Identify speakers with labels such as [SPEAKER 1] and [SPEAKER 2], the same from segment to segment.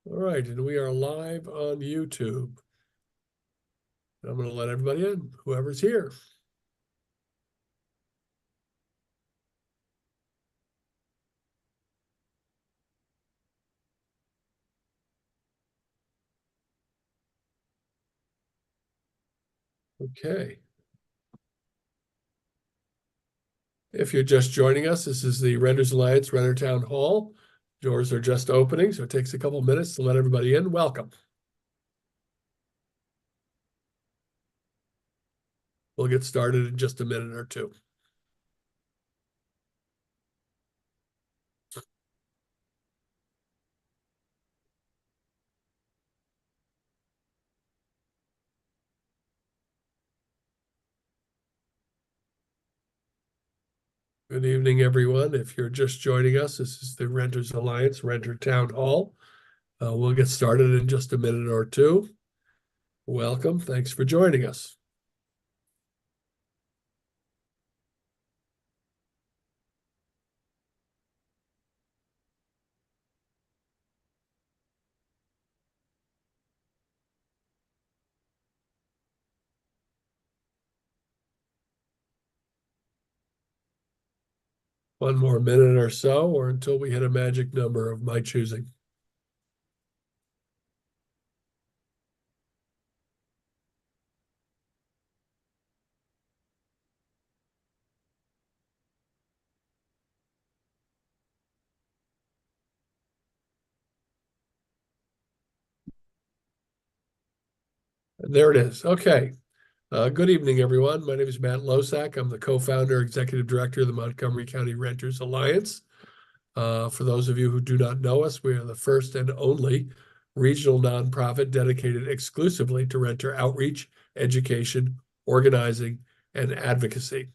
[SPEAKER 1] All right, and we are live on YouTube. I'm going to let everybody in, whoever's here. Okay. If you're just joining us, this is the Renters Alliance Renter Town Hall. Doors are just opening, so it takes a couple of minutes to let everybody in. Welcome. We'll get started in just a minute or two. Good evening, everyone. If you're just joining us, this is the Renters Alliance Renter Town Hall. We'll get started in just a minute or two. Welcome. Thanks for joining us. One more minute or so, or until we hit a magic number of my choosing. There it is. Okay. Good evening, everyone. My name is Matt Losack. I'm the co-founder, executive director of the Montgomery County Renters Alliance. For those of you who do not know us, we are the first and only regional nonprofit dedicated exclusively to renter outreach, education, organizing, and advocacy.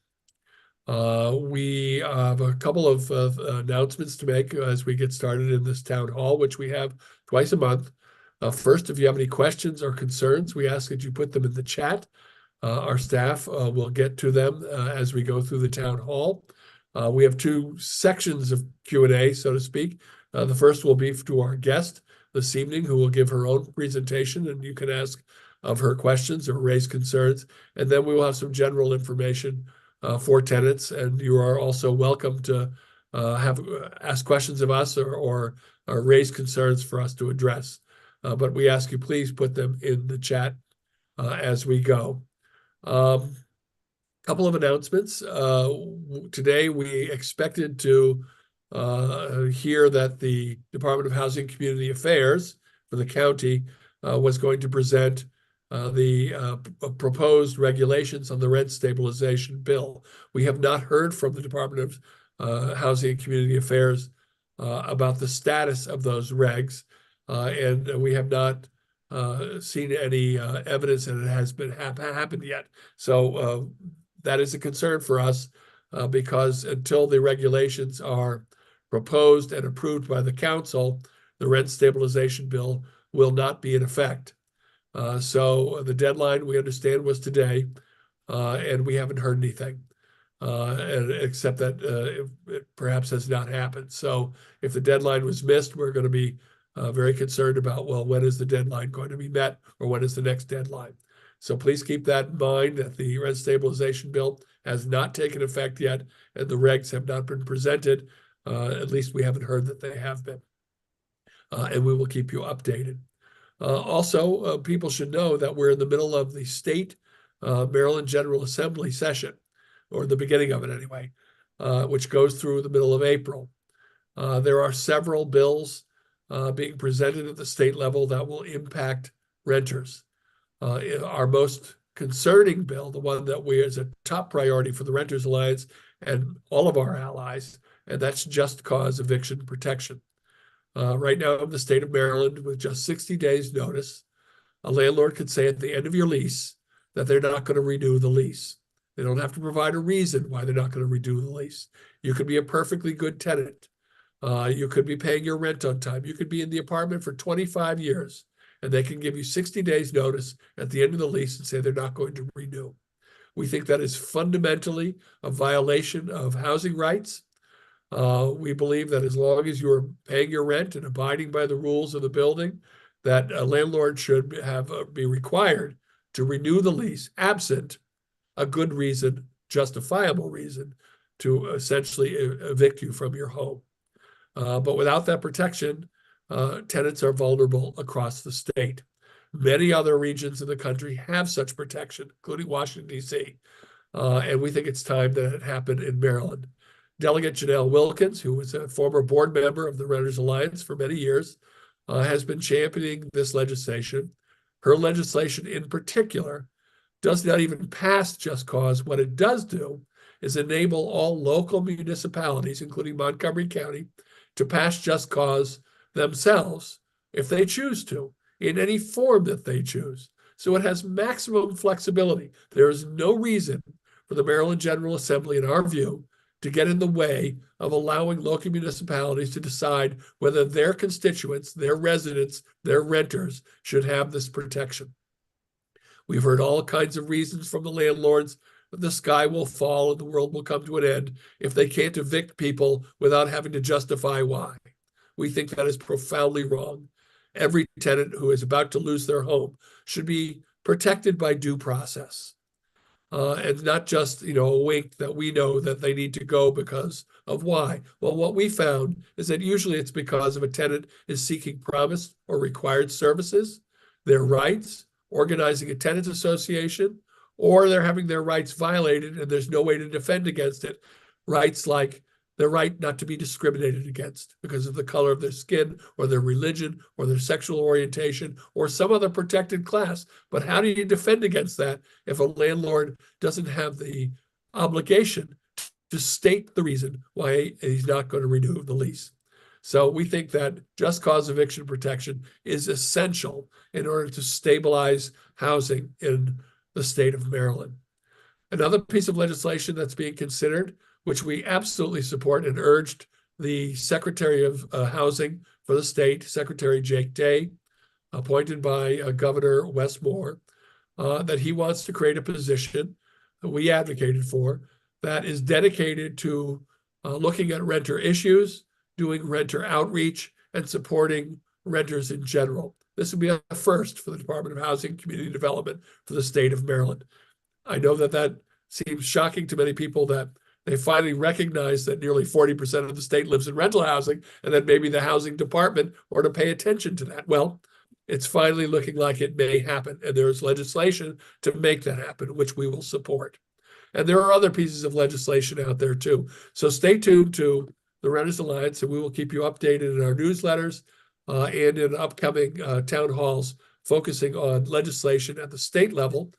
[SPEAKER 1] We have a couple of announcements to make as we get started in this town hall, which we have twice a month. First, if you have any questions or concerns, we ask that you put them in the chat. Our staff will get to them as we go through the town hall. We have two sections of Q&A, so to speak. The first will be to our guest this evening, who will give her own presentation, and you can ask of her questions or raise concerns. And then we will have some general information for tenants, and you are also welcome to ask questions of us or raise concerns for us to address. But we ask you please put them in the chat as we go. Couple of announcements. Today we expected to hear that the Department of Housing and Community Affairs for the county was going to present the proposed regulations on the rent stabilization bill. We have not heard from the Department of Housing and Community Affairs about the status of those regs, and we have not seen any evidence that it has been happened yet. So that is a concern for us because until the regulations are proposed and approved by the council, the rent stabilization bill will not be in effect. So the deadline, we understand, was today, and we haven't heard anything, except that it perhaps has not happened. So if the deadline was missed, we're going to be very concerned about, well, when is the deadline going to be met, or when is the next deadline? So please keep that in mind, that the rent stabilization bill has not taken effect yet, and the regs have not been presented. At least we haven't heard that they have been. And we will keep you updated. Also, people should know that we're in the middle of the state Maryland General Assembly session, or the beginning of it anyway, which goes through the middle of April. There are several bills being presented at the state level that will impact renters. Our most concerning bill, the one that we is a top priority for the Renters Alliance and all of our allies, and that's just cause eviction protection. Right now in the state of Maryland, with just 60 days notice, a landlord could say at the end of your lease that they're not going to renew the lease. They don't have to provide a reason why they're not going to renew the lease. You could be a perfectly good tenant. You could be paying your rent on time. You could be in the apartment for 25 years, and they can give you 60 days notice at the end of the lease and say they're not going to renew. We think that is fundamentally a violation of housing rights. We believe that as long as you're paying your rent and abiding by the rules of the building, that a landlord should be required to renew the lease absent a good reason, justifiable reason, to essentially evict you from your home. But without that protection, tenants are vulnerable across the state. Many other regions in the country have such protection, including Washington, D.C. And we think it's time that it happened in Maryland. Delegate Janelle Wilkins, who was a former board member of the Renters Alliance for many years, has been championing this legislation. Her legislation in particular does not even pass just cause. What it does do is enable all local municipalities, including Montgomery County, to pass just cause themselves if they choose to, in any form that they choose. So it has maximum flexibility. There is no reason for the Maryland General Assembly, in our view, to get in the way of allowing local municipalities to decide whether their constituents, their residents, their renters should have this protection. We've heard all kinds of reasons from the landlords that the sky will fall and the world will come to an end if they can't evict people without having to justify why. We think that is profoundly wrong. Every tenant who is about to lose their home should be protected by due process. And not just, a wink that we know that they need to go because of why. Well, what we found is that usually it's because of a tenant is seeking promised or required services, their rights, organizing a tenants association, or they're having their rights violated and there's no way to defend against it. Rights like the right not to be discriminated against because of the color of their skin or their religion or their sexual orientation or some other protected class. But how do you defend against that if a landlord doesn't have the obligation to state the reason why he's not going to renew the lease? So we think that just cause eviction protection is essential in order to stabilize housing in the state of Maryland. Another piece of legislation that's being considered, which we absolutely support and urged the Secretary of Housing for the state, Secretary Jake Day, appointed by Governor Wes Moore, that he wants to create a position that we advocated for that is dedicated to looking at renter issues, doing renter outreach, and supporting renters in general. This would be a first for the Department of Housing and Community Development for the state of Maryland. I know that seems shocking to many people that they finally recognize that nearly 40% of the state lives in rental housing and that maybe the housing department ought to pay attention to that. Well, it's finally looking like it may happen, and there is legislation to make that happen, which we will support. And there are other pieces of legislation out there too. So stay tuned to the Renters Alliance, and we will keep you updated in our newsletters and in upcoming town halls focusing on legislation at the state level.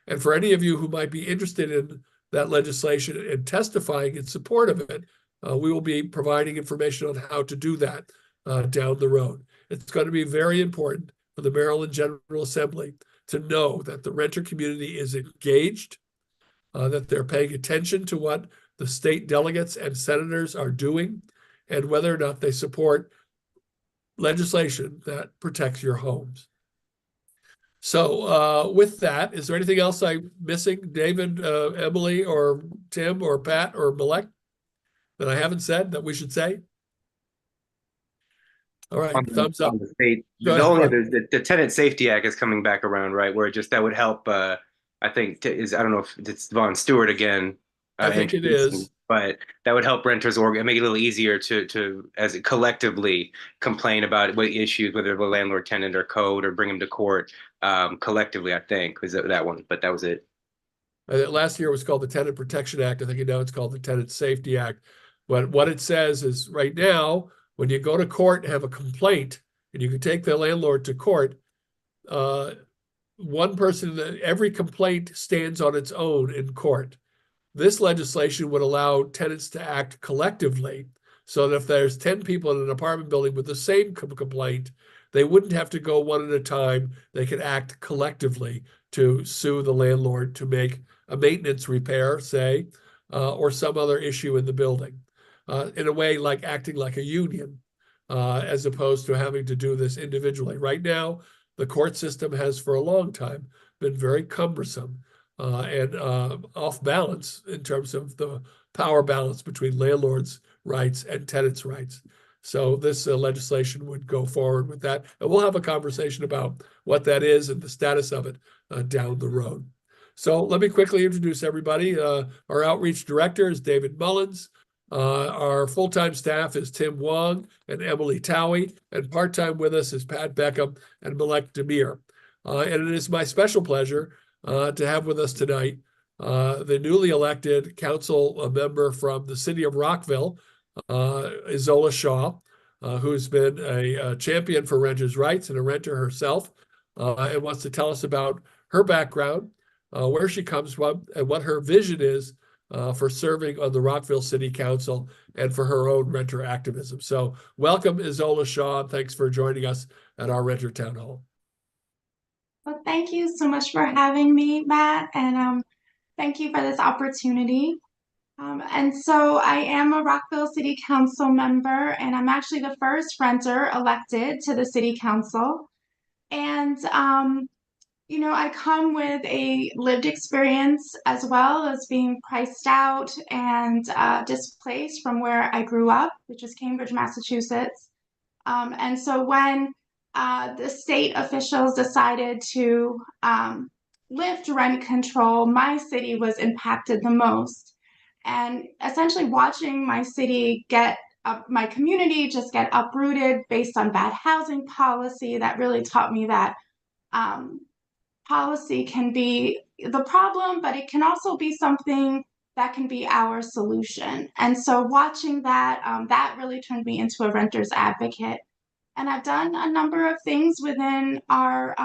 [SPEAKER 1] And for any of you who might be interested in that legislation and testifying in support of it, we will be providing information on how to do that down the road. It's going to be very important for the Maryland General Assembly to know that the renter community is engaged, that they're paying attention to what the state delegates and senators are doing, and whether or not they support legislation that protects your homes. So with that, is there anything else I'm missing, David, Emily, or Tim, or Pat, or Malek, that I haven't said that we should say? All right, thumbs up.
[SPEAKER 2] The state, the Tenant Safety Act is coming back around, right? Where that would help. I think I don't know if it's Vaughn Stewart again.
[SPEAKER 1] I think it is,
[SPEAKER 2] but that would help renters or make it a little easier to as collectively complain about what issues, whether the landlord, tenant, or code, or bring them to court collectively. I think was that one, but that was it.
[SPEAKER 1] Last year it was called the Tenant Protection Act. I think now it's called the Tenant Safety Act. But what it says is right now, when you go to court and have a complaint, and you can take the landlord to court, one person, every complaint stands on its own in court. This legislation would allow tenants to act collectively so that if there's 10 people in an apartment building with the same complaint, they wouldn't have to go one at a time. They could act collectively to sue the landlord to make a maintenance repair, say, or some other issue in the building. In a way, like acting like a union, as opposed to having to do this individually. Right now, the court system has for a long time been very cumbersome and off balance in terms of the power balance between landlords rights and tenants' rights. So this legislation would go forward with that. And we'll have a conversation about what that is and the status of it down the road. So let me quickly introduce everybody. Our outreach director is David Mullins. Our full-time staff is Tim Wong and Emily Towie, and part-time with us is Pat Beckham and Malek Demir. And it is my special pleasure to have with us tonight the newly elected council member from the city of Rockville, Isola Shaw, who's been a champion for renters' rights and a renter herself, and wants to tell us about her background, where she comes from, and what her vision is for serving on the Rockville City Council and for her own renter activism. So welcome, Isola Shaw, and thanks for joining us at our Renter Town Hall.
[SPEAKER 3] Well, thank you so much for having me, Matt, and thank you for this opportunity. And so I am a Rockville City Council member, and I'm actually the first renter elected to the City Council. And you know, I come with a lived experience as well as being priced out and displaced from where I grew up, which is Cambridge, Massachusetts. And so when the state officials decided to lift rent control, my city was impacted the most. And essentially watching my city my community just get uprooted based on bad housing policy, that really taught me that policy can be the problem, but it can also be something that can be our solution. And so watching that, that really turned me into a renter's advocate. And I've done a number of things within our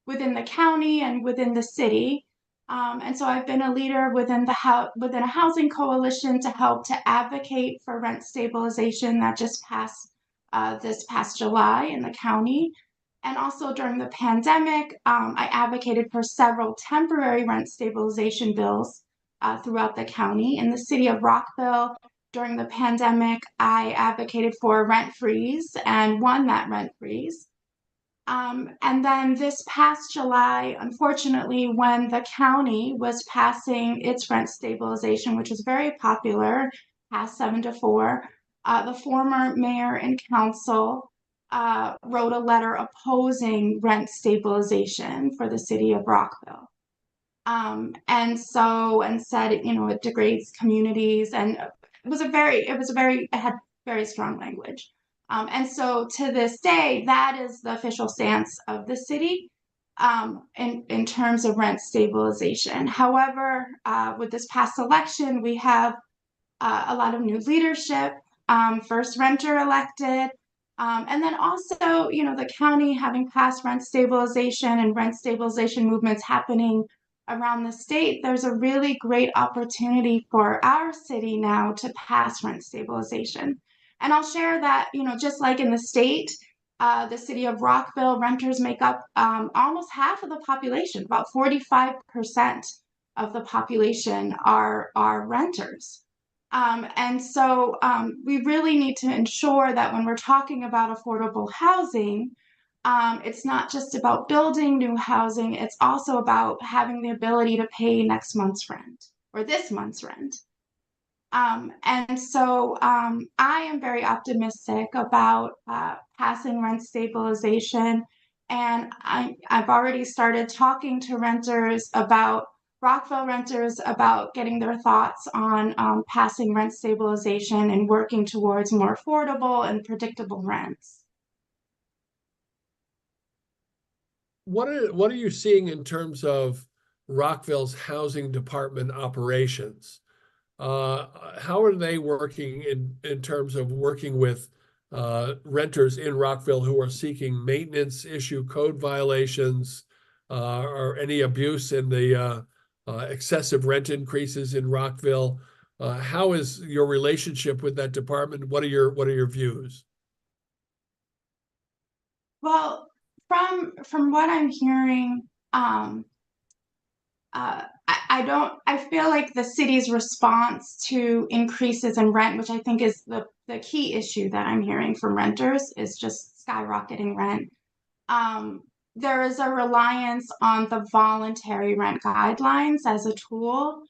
[SPEAKER 3] within the county and within the city. And so I've been a leader within within a housing coalition to help to advocate for rent stabilization that just passed this past July in the county. And also during the pandemic, I advocated for several temporary rent stabilization bills throughout the county. In the city of Rockville, during the pandemic, I advocated for a rent freeze and won that rent freeze. And then this past July, unfortunately, when the county was passing its rent stabilization, which was very popular, passed 7-4, the former mayor and council wrote a letter opposing rent stabilization for the city of Rockville. And said, you know, it degrades communities, and it had very strong language. And so to this day, that is the official stance of the city in terms of rent stabilization. However, with this past election, we have a lot of new leadership, first renter elected, and then also, you know, the county having passed rent stabilization and rent stabilization movements happening around the state. There's a really great opportunity for our city now to pass rent stabilization. And I'll share that, you know, just like in the state, the city of Rockville, renters make up almost half of the population. About 45% of the population are renters. And so we really need to ensure that when we're talking about affordable housing, it's not just about building new housing, it's also about having the ability to pay next month's rent or this month's rent. And so I am very optimistic about passing rent stabilization. And I've already started talking to Rockville renters about getting their thoughts on passing rent stabilization and working towards more affordable and predictable rents.
[SPEAKER 1] What are you seeing in terms of Rockville's housing department operations? How are they working in terms of working with renters in Rockville who are seeking maintenance issue code violations or any abuse in the excessive rent increases in Rockville? How is your relationship with that department? What are your views?
[SPEAKER 3] Well, from what I'm hearing, I feel like the city's response to increases in rent, which I think is the key issue that I'm hearing from renters, is just skyrocketing rent. There is a reliance on the voluntary rent guidelines as a tool.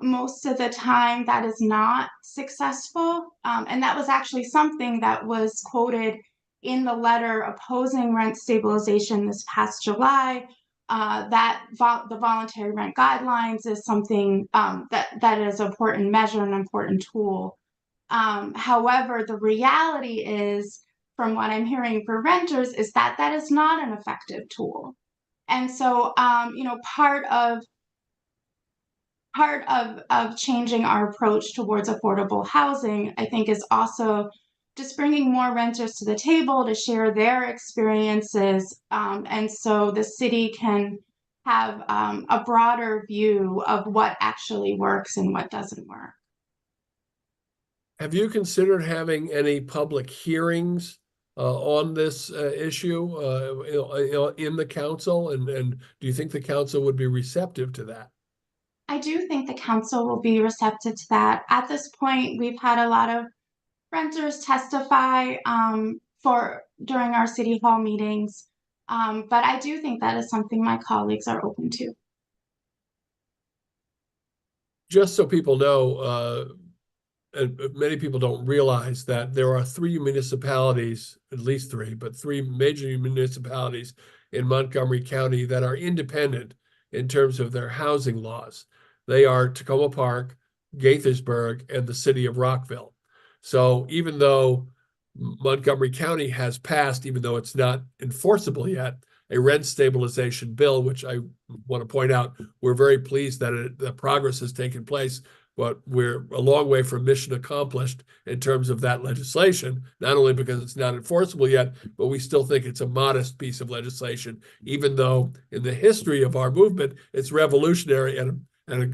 [SPEAKER 3] Most of the time that is not successful. And that was actually something that was quoted in the letter opposing rent stabilization this past July. The voluntary rent guidelines is something that is an important measure, an important tool. However, the reality is, from what I'm hearing for renters, is that that is not an effective tool. And so, part of changing our approach towards affordable housing, I think, is also just bringing more renters to the table to share their experiences, and so the city can have a broader view of what actually works and what doesn't work.
[SPEAKER 1] Have you considered having any public hearings on this issue in the council? And do you think the council would be receptive to that?
[SPEAKER 3] I do think the council will be receptive to that. At this point, we've had a lot of renters testify during our city hall meetings, but I do think that is something my colleagues are open to.
[SPEAKER 1] Just so people know, and many people don't realize that there are 3 municipalities, at least 3, but 3 major municipalities in Montgomery County that are independent in terms of their housing laws. They are Tacoma Park, Gaithersburg, and the city of Rockville. So even though Montgomery County has passed, even though it's not enforceable yet, a rent stabilization bill, which I want to point out, we're very pleased that the progress has taken place, but we're a long way from mission accomplished in terms of that legislation, not only because it's not enforceable yet, but we still think it's a modest piece of legislation, even though in the history of our movement, it's revolutionary and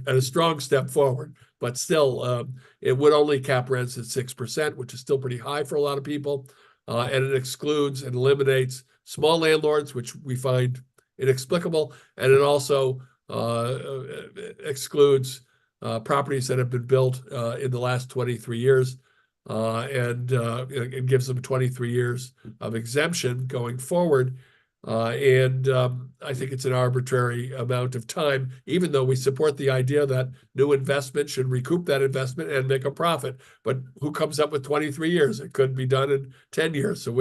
[SPEAKER 1] a strong step forward. But still, it would only cap rents at 6%, which is still pretty high for a lot of people. And it excludes and eliminates small landlords, which we find inexplicable. And it also excludes properties that have been built in the last 23 years. And it gives them 23 years of exemption going forward. I think it's an arbitrary amount of time, even though we support the idea that new investment should recoup that investment and make a profit. But who comes up with 23 years? It could be done in 10 years. So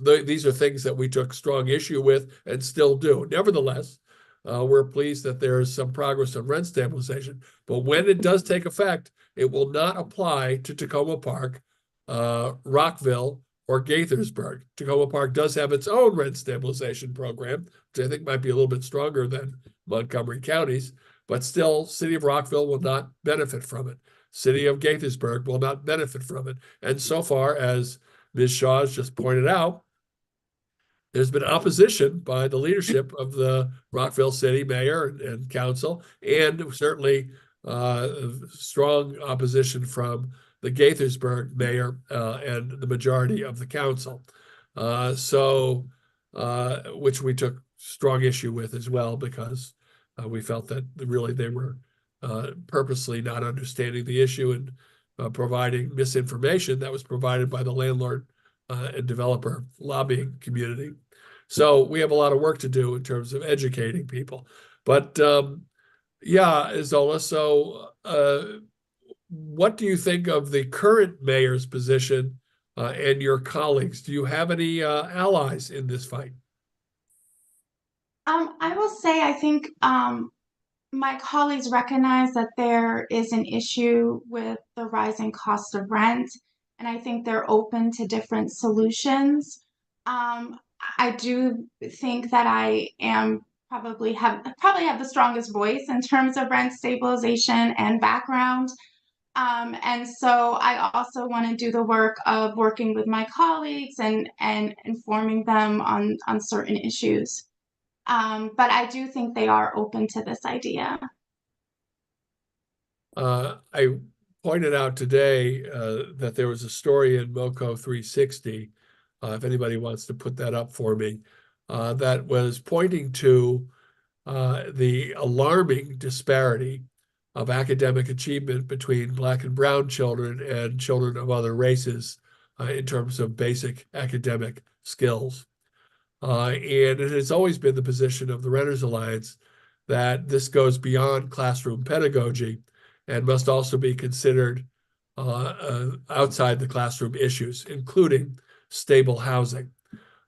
[SPEAKER 1] these are things that we took strong issue with and still do. Nevertheless, we're pleased that there is some progress on rent stabilization. But when it does take effect, it will not apply to Tacoma Park, Rockville, or Gaithersburg. Tacoma Park does have its own rent stabilization program, which I think might be a little bit stronger than Montgomery County's, but still, City of Rockville will not benefit from it. City of Gaithersburg will not benefit from it. And so far, as Ms. Shaw has just pointed out, there's been opposition by the leadership of the Rockville City Mayor and Council, and certainly strong opposition from the Gaithersburg mayor and the majority of the council. Which we took strong issue with as well, because we felt that really they were purposely not understanding the issue and providing misinformation that was provided by the landlord and developer lobbying community. So we have a lot of work to do in terms of educating people. But yeah, Isola, so what do you think of the current mayor's position and your colleagues? Do you have any allies in this fight?
[SPEAKER 3] I will say, I think my colleagues recognize that there is an issue with the rising cost of rent, and I think they're open to different solutions. I do think that I am probably have the strongest voice in terms of rent stabilization and background. And so I also want to do the work of working with my colleagues and informing them on certain issues. But I do think they are open to this idea.
[SPEAKER 1] I pointed out today that there was a story in MoCo 360, if anybody wants to put that up for me, that was pointing to the alarming disparity of academic achievement between Black and brown children and children of other races in terms of basic academic skills. And it has always been the position of the Renters Alliance that this goes beyond classroom pedagogy and must also be considered outside the classroom issues, including stable housing.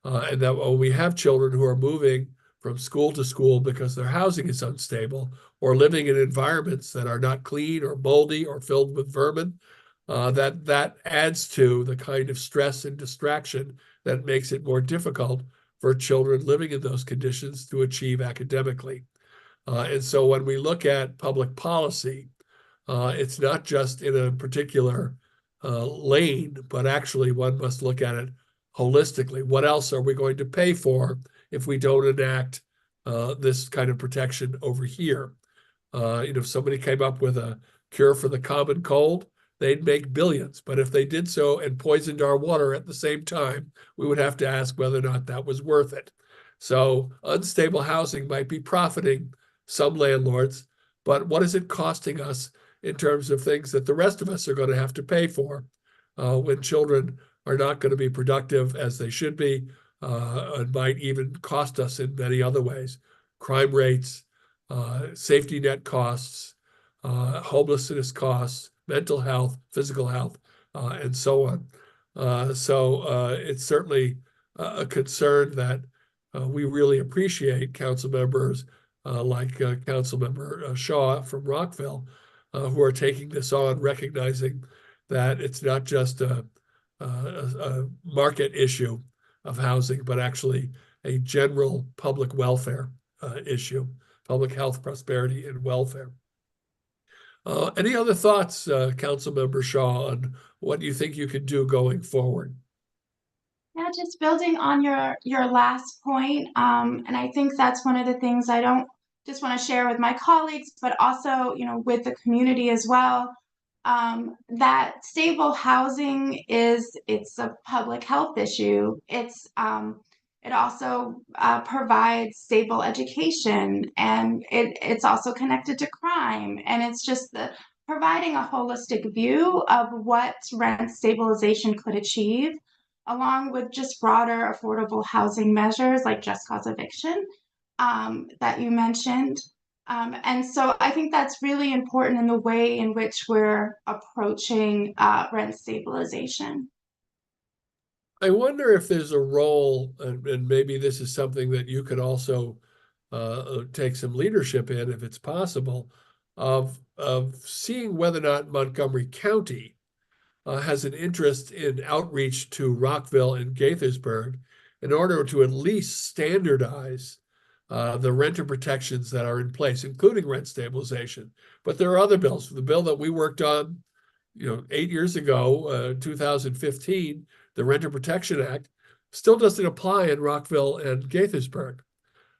[SPEAKER 1] And that when we have children who are moving from school to school because their housing is unstable or living in environments that are not clean or moldy or filled with vermin, that adds to the kind of stress and distraction that makes it more difficult for children living in those conditions to achieve academically. And so when we look at public policy, it's not just in a particular lane, but actually one must look at it holistically. What else are we going to pay for if we don't enact this kind of protection over here? If somebody came up with a cure for the common cold, they'd make billions. But if they did so and poisoned our water at the same time, we would have to ask whether or not that was worth it. So unstable housing might be profiting some landlords, but what is it costing us in terms of things that the rest of us are going to have to pay for when children are not going to be productive as they should be, and might even cost us in many other ways? Crime rates, safety net costs, homelessness costs, mental health, physical health, and so on. So it's certainly a concern that we really appreciate council members like Councilmember Shaw from Rockville, who are taking this on, recognizing that it's not just a market issue of housing, but actually a general public welfare issue, public health, prosperity, and welfare. Any other thoughts, Councilmember Shaw, on what you think you could do going forward?
[SPEAKER 3] Yeah, just building on your last point, and I think that's one of the things I don't just want to share with my colleagues, but also, with the community as well. That stable housing it's a public health issue. It also provides stable education, and it's also connected to crime, and it's just providing a holistic view of what rent stabilization could achieve, along with just broader affordable housing measures like just cause eviction that you mentioned. And so I think that's really important in the way in which we're approaching rent stabilization.
[SPEAKER 1] I wonder if there's a role, and maybe this is something that you could also take some leadership in, if it's possible, of seeing whether or not Montgomery County has an interest in outreach to Rockville and Gaithersburg in order to at least standardize the renter protections that are in place, including rent stabilization. But there are other bills. The bill that we worked on, 8 years ago, 2015, the Renter Protection Act, still doesn't apply in Rockville and Gaithersburg.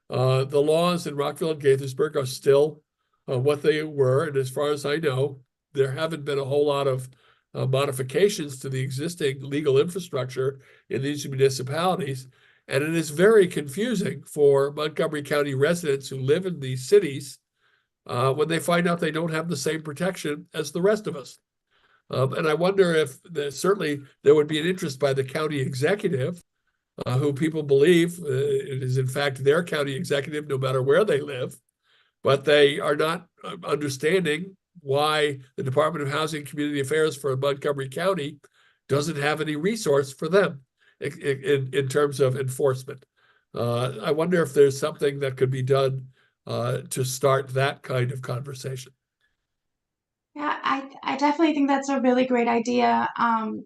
[SPEAKER 1] The laws in Rockville and Gaithersburg are still what they were, and as far as I know, there haven't been a whole lot of modifications to the existing legal infrastructure in these municipalities. And it is very confusing for Montgomery County residents who live in these cities when they find out they don't have the same protection as the rest of us. And I wonder if certainly there would be an interest by the county executive, who people believe it is in fact their county executive no matter where they live, but they are not understanding why the Department of Housing and Community Affairs for Montgomery County doesn't have any resource for them in terms of enforcement. I wonder if there's something that could be done to start that kind of conversation.
[SPEAKER 3] Yeah, I definitely think that's a really great idea.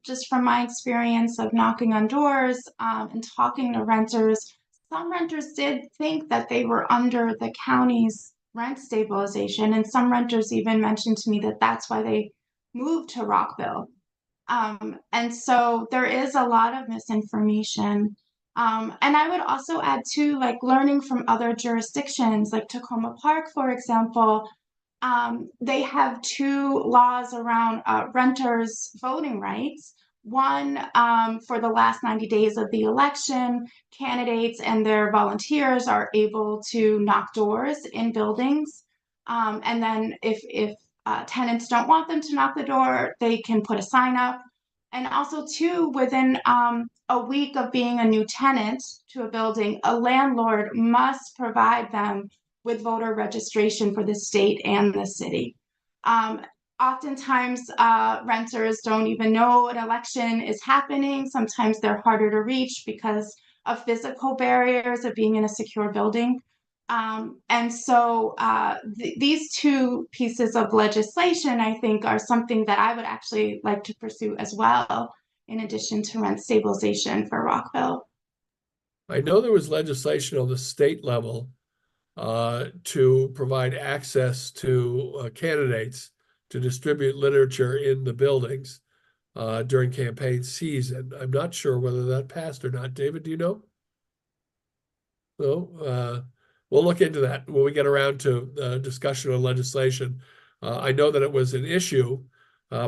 [SPEAKER 3] Just from my experience of knocking on doors and talking to renters, some renters did think that they were under the county's rent stabilization, and some renters even mentioned to me that that's why they moved to Rockville. And so there is a lot of misinformation. And I would also add too, like learning from other jurisdictions, like Tacoma Park, for example. They have two laws around renters' voting rights. One, for the last 90 days of the election, candidates and their volunteers are able to knock doors in buildings. And then if tenants don't want them to knock the door, they can put a sign up. And also, too, within a week of being a new tenant to a building, a landlord must provide them with voter registration for the state and the city. Oftentimes, renters don't even know an election is happening. Sometimes they're harder to reach because of physical barriers of being in a secure building. And so these two pieces of legislation, I think, are something that I would actually like to pursue as well, in addition to rent stabilization for Rockville.
[SPEAKER 1] I know there was legislation on the state level to provide access to candidates to distribute literature in the buildings during campaign season. I'm not sure whether that passed or not. David, do you know? No, we'll look into that when we get around to discussion on legislation. I know that it was an issue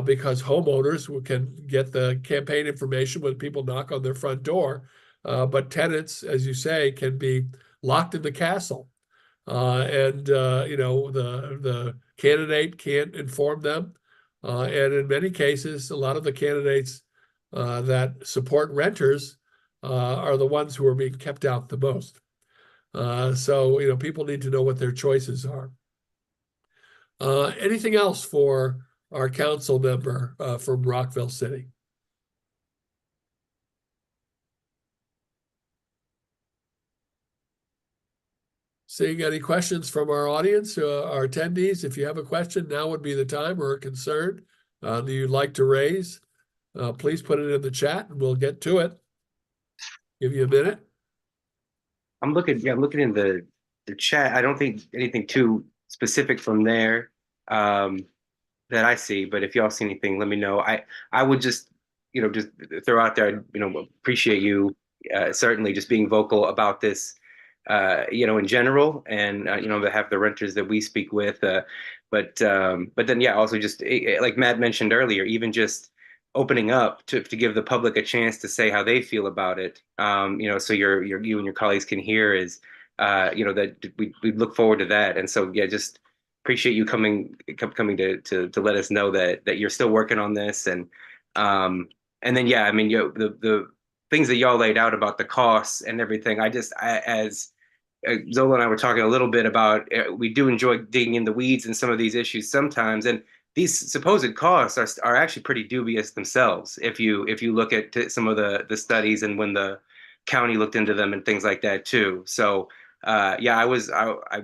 [SPEAKER 1] because homeowners can get the campaign information when people knock on their front door, but tenants, as you say, can be locked in the castle. And you know, the candidate can't inform them. And in many cases, a lot of the candidates that support renters are the ones who are being kept out the most. So, you know, people need to know what their choices are. Anything else for our council member from Rockville City? Seeing any questions from our audience, our attendees? If you have a question, now would be the time, or a concern that you'd like to raise. Please put it in the chat and we'll get to it. Give you a minute.
[SPEAKER 2] I'm looking in the chat. I don't think anything too specific from there that I see, but if y'all see anything, let me know. I would just, you know, just throw out there, you know, appreciate you certainly just being vocal about this, you know, in general, and you know, to have the renters that we speak with, but then yeah, also just like Matt mentioned earlier, even just opening up to give the public a chance to say how they feel about it, you know, so you and your colleagues can hear is, you know, that we look forward to that, and so yeah, just appreciate you coming to let us know that you're still working on this, and then yeah, I mean, you know, the things that y'all laid out about the costs and everything, as Zola and I were talking a little bit about, we do enjoy digging in the weeds in some of these issues sometimes, and these supposed costs are actually pretty dubious themselves if you look at some of the studies and when the county looked into them and things like that too. So yeah,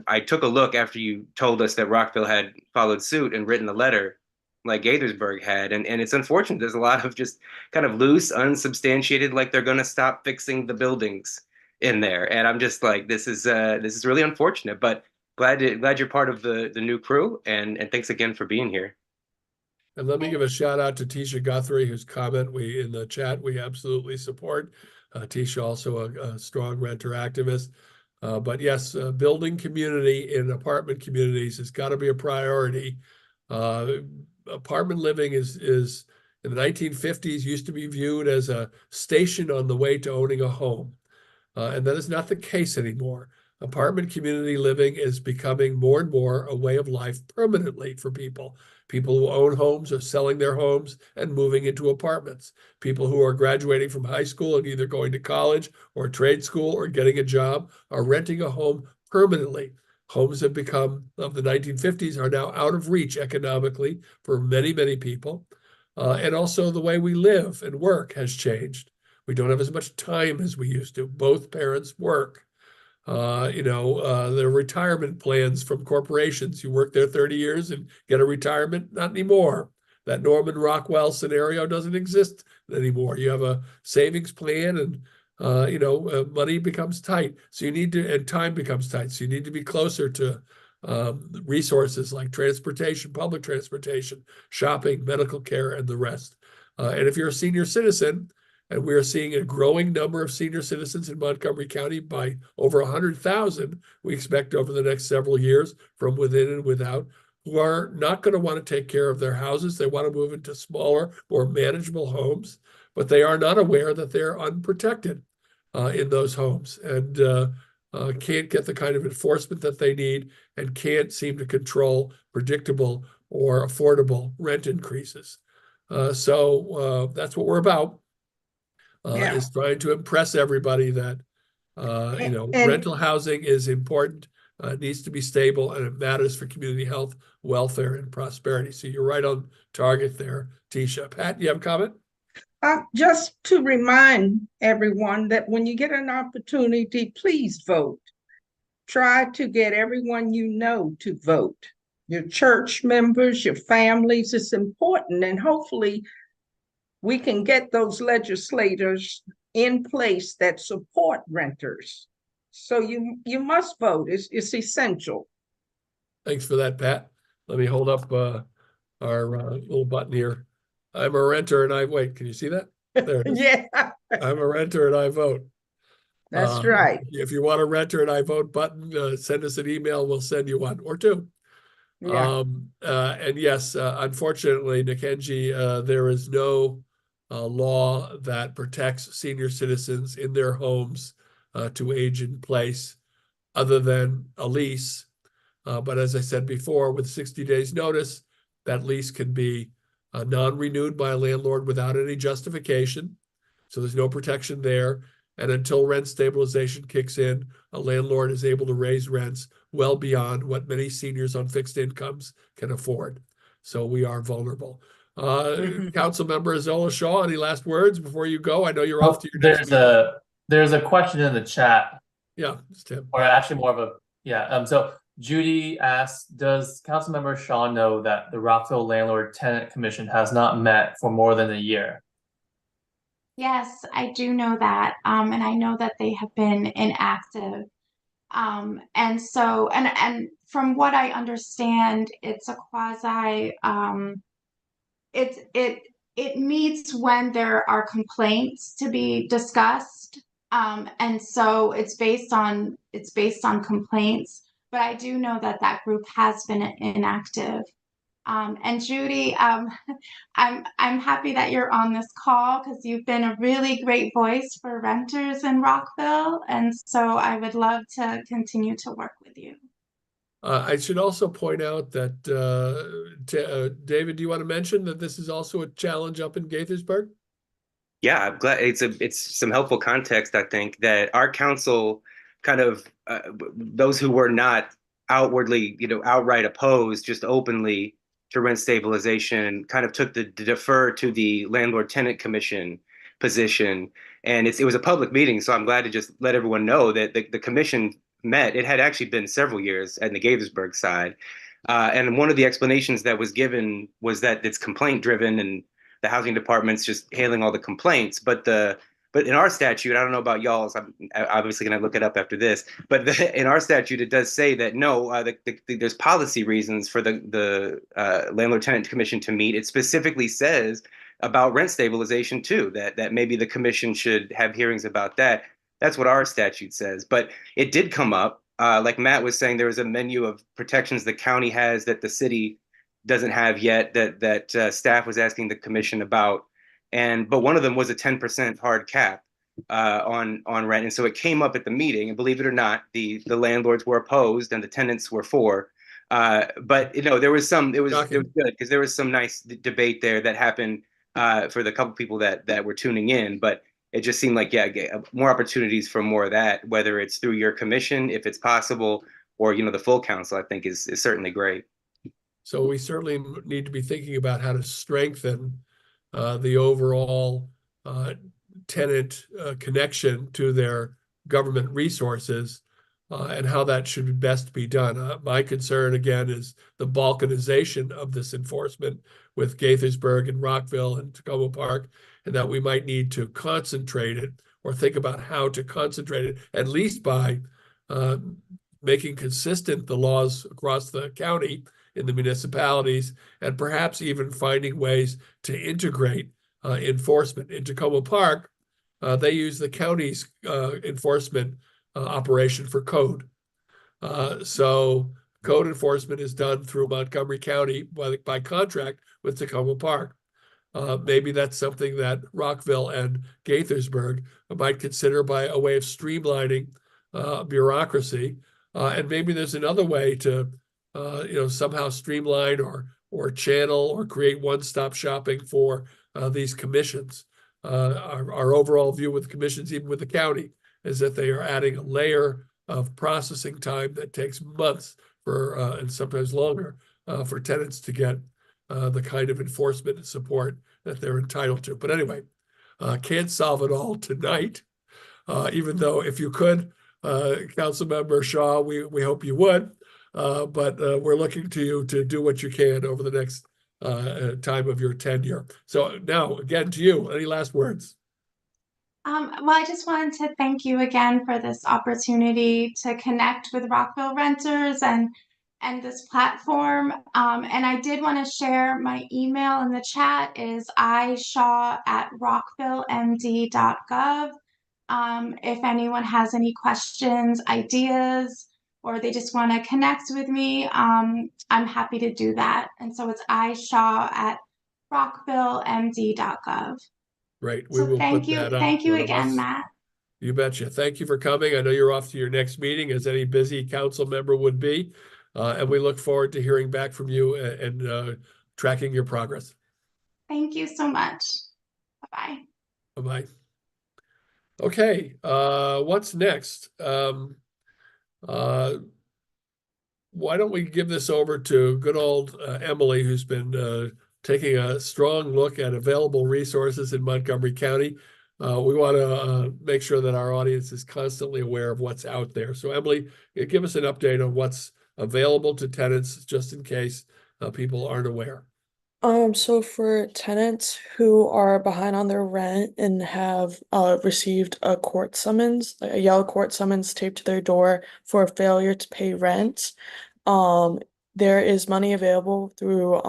[SPEAKER 2] I took a look after you told us that Rockville had followed suit and written a letter like Gaithersburg had, and it's unfortunate. There's a lot of just kind of loose, unsubstantiated, like they're going to stop fixing the buildings in there, and I'm just like, this is really unfortunate, but glad you're part of the new crew, and thanks again for being here.
[SPEAKER 1] And let me give a shout out to Tisha Guthrie, whose comment in the chat we absolutely support. Tisha also a strong renter activist. But yes, building community in apartment communities has got to be a priority. Apartment living is in the 1950s used to be viewed as a station on the way to owning a home. And that is not the case anymore. Apartment community living is becoming more and more a way of life permanently for people. People who own homes are selling their homes and moving into apartments. People who are graduating from high school and either going to college or trade school or getting a job are renting a home permanently. Homes have become, of the 1950s, are now out of reach economically for many, many people. And also the way we live and work has changed. We don't have as much time as we used to. Both parents work. You know, the retirement plans from corporations. You work there 30 years and get a retirement. Not anymore. That Norman Rockwell scenario doesn't exist anymore. You have a savings plan, and you know, money becomes tight. So you need to, and time becomes tight. So you need to be closer to resources like transportation, public transportation, shopping, medical care, and the rest. And if you're a senior citizen, and we are seeing a growing number of senior citizens in Montgomery County by over 100,000, we expect over the next several years from within and without, who are not going to want to take care of their houses. They want to move into smaller, more manageable homes, but they are not aware that they're unprotected in those homes, and can't get the kind of enforcement that they need, and can't seem to control predictable or affordable rent increases. So that's what we're about.
[SPEAKER 4] Yeah.
[SPEAKER 1] Is trying to impress everybody that you know, rental housing is important, It needs to be stable, and it matters for community health, welfare, and prosperity. So you're right on target there, Tisha. Pat, you have a comment?
[SPEAKER 4] Just to remind everyone that when you get an opportunity, please vote. Try to get everyone you know to vote. Your church members, your families, it's important. And hopefully we can get those legislators in place that support renters. So you must vote. It's essential.
[SPEAKER 1] Thanks for that, Pat. Let me hold up our little button here. I'm a renter and I wait. Can you see that? There it is.
[SPEAKER 4] Yeah,
[SPEAKER 1] I'm a renter and I vote.
[SPEAKER 4] that's right.
[SPEAKER 1] If you want a renter and I vote button, send us an email. We'll send you one or two.
[SPEAKER 4] Yeah.
[SPEAKER 1] And yes, unfortunately, Nikenji, there is no law that protects senior citizens in their homes to age in place other than a lease. But as I said before, with 60 days notice, that lease can be non-renewed by a landlord without any justification. So there's no protection there. And until rent stabilization kicks in, a landlord is able to raise rents well beyond what many seniors on fixed incomes can afford. So we are vulnerable. Councilmember Zola Shaw, any last words before you go? I know you're off to your next meeting.
[SPEAKER 5] There's a question in the chat,
[SPEAKER 1] Yeah, it's Tim.
[SPEAKER 5] or actually more of a, yeah. So Judy asks, does Councilmember Shaw know that the Rockville Landlord Tenant Commission has not met for more than a year?
[SPEAKER 3] Yes, I do know that. And I know that they have been inactive. And so, and from what I understand, it's a quasi, it meets when there are complaints to be discussed. And so it's based on complaints, but I do know that that group has been inactive. And Judy, I'm happy that you're on this call because you've been a really great voice for renters in Rockville, and so I would love to continue to work with you.
[SPEAKER 1] I should also point out that David, do you want to mention that this is also a challenge up in Gaithersburg?
[SPEAKER 2] Yeah, I'm glad it's some helpful context. I think that our council kind of those who were not outwardly, outright opposed, just openly to rent stabilization, kind of took the defer to the Landlord Tenant Commission position. And it was a public meeting, so I'm glad to just let everyone know that the commission met. It had actually been several years at the Gaithersburg side. And one of the explanations that was given was that it's complaint driven and the housing department's just handling all the complaints. But in our statute, I don't know about y'all's, I'm obviously going to look it up after this, but in our statute, it does say that no, there's policy reasons for the Landlord Tenant Commission to meet. It specifically says about rent stabilization too, that maybe the commission should have hearings about that. That's what our statute says. But it did come up, like Matt was saying, there was a menu of protections the county has that the city doesn't have yet, that staff was asking the commission about. But one of them was a 10% hard cap on rent. And so it came up at the meeting, and believe it or not, the landlords were opposed and the tenants were for. But there was it was good because there was some nice debate there that happened for the couple people that were tuning in. But it just seemed like, more opportunities for more of that, whether it's through your commission, if it's possible, or the full council, I think is certainly great.
[SPEAKER 1] So we certainly need to be thinking about how to strengthen the overall tenant connection to their government resources and how that should best be done. My concern, again, is the balkanization of this enforcement with Gaithersburg and Rockville and Tacoma Park, and that we might need to concentrate it or think about how to concentrate it, at least by making consistent the laws across the county in the municipalities, and perhaps even finding ways to integrate enforcement. In Tacoma Park, they use the county's enforcement operation for code. So code enforcement is done through Montgomery County by contract with Tacoma Park. Maybe that's something that Rockville and Gaithersburg might consider by a way of streamlining bureaucracy. And maybe there's another way to somehow streamline or channel or create one-stop shopping for these commissions. Our overall view with commissions, even with the county, is that they are adding a layer of processing time that takes months for, and sometimes longer, for tenants to get the kind of enforcement and support that they're entitled to. But anyway, can't solve it all tonight. Even though if you could, Councilmember Shaw, we hope you would. But we're looking to you to do what you can over the next time of your tenure. So now, again, to you, any last words?
[SPEAKER 3] Well, I just wanted to thank you again for this opportunity to connect with Rockville renters and this platform. And I did want to share my email in the chat is ishaw@rockvillemd.gov. If anyone has any questions, ideas, or they just want to connect with me, I'm happy to do that. And so it's ishaw@rockvillemd.gov.
[SPEAKER 1] Great. We
[SPEAKER 3] So
[SPEAKER 1] will
[SPEAKER 3] thank
[SPEAKER 1] put
[SPEAKER 3] you.
[SPEAKER 1] that up.
[SPEAKER 3] Thank you
[SPEAKER 1] One of
[SPEAKER 3] again,
[SPEAKER 1] us.
[SPEAKER 3] Matt.
[SPEAKER 1] You betcha. Thank you for coming. I know you're off to your next meeting, as any busy council member would be. And we look forward to hearing back from you and tracking your progress.
[SPEAKER 3] Thank you so much. Bye-bye.
[SPEAKER 1] Bye-bye. Okay, what's next? Why don't we give this over to good old Emily, who's been taking a strong look at available resources in Montgomery County. We want to make sure that our audience is constantly aware of what's out there. So Emily, give us an update on what's available to tenants, just in case people aren't aware.
[SPEAKER 6] So for tenants who are behind on their rent and have received a court summons, a yellow court summons taped to their door for failure to pay rent, there is money available through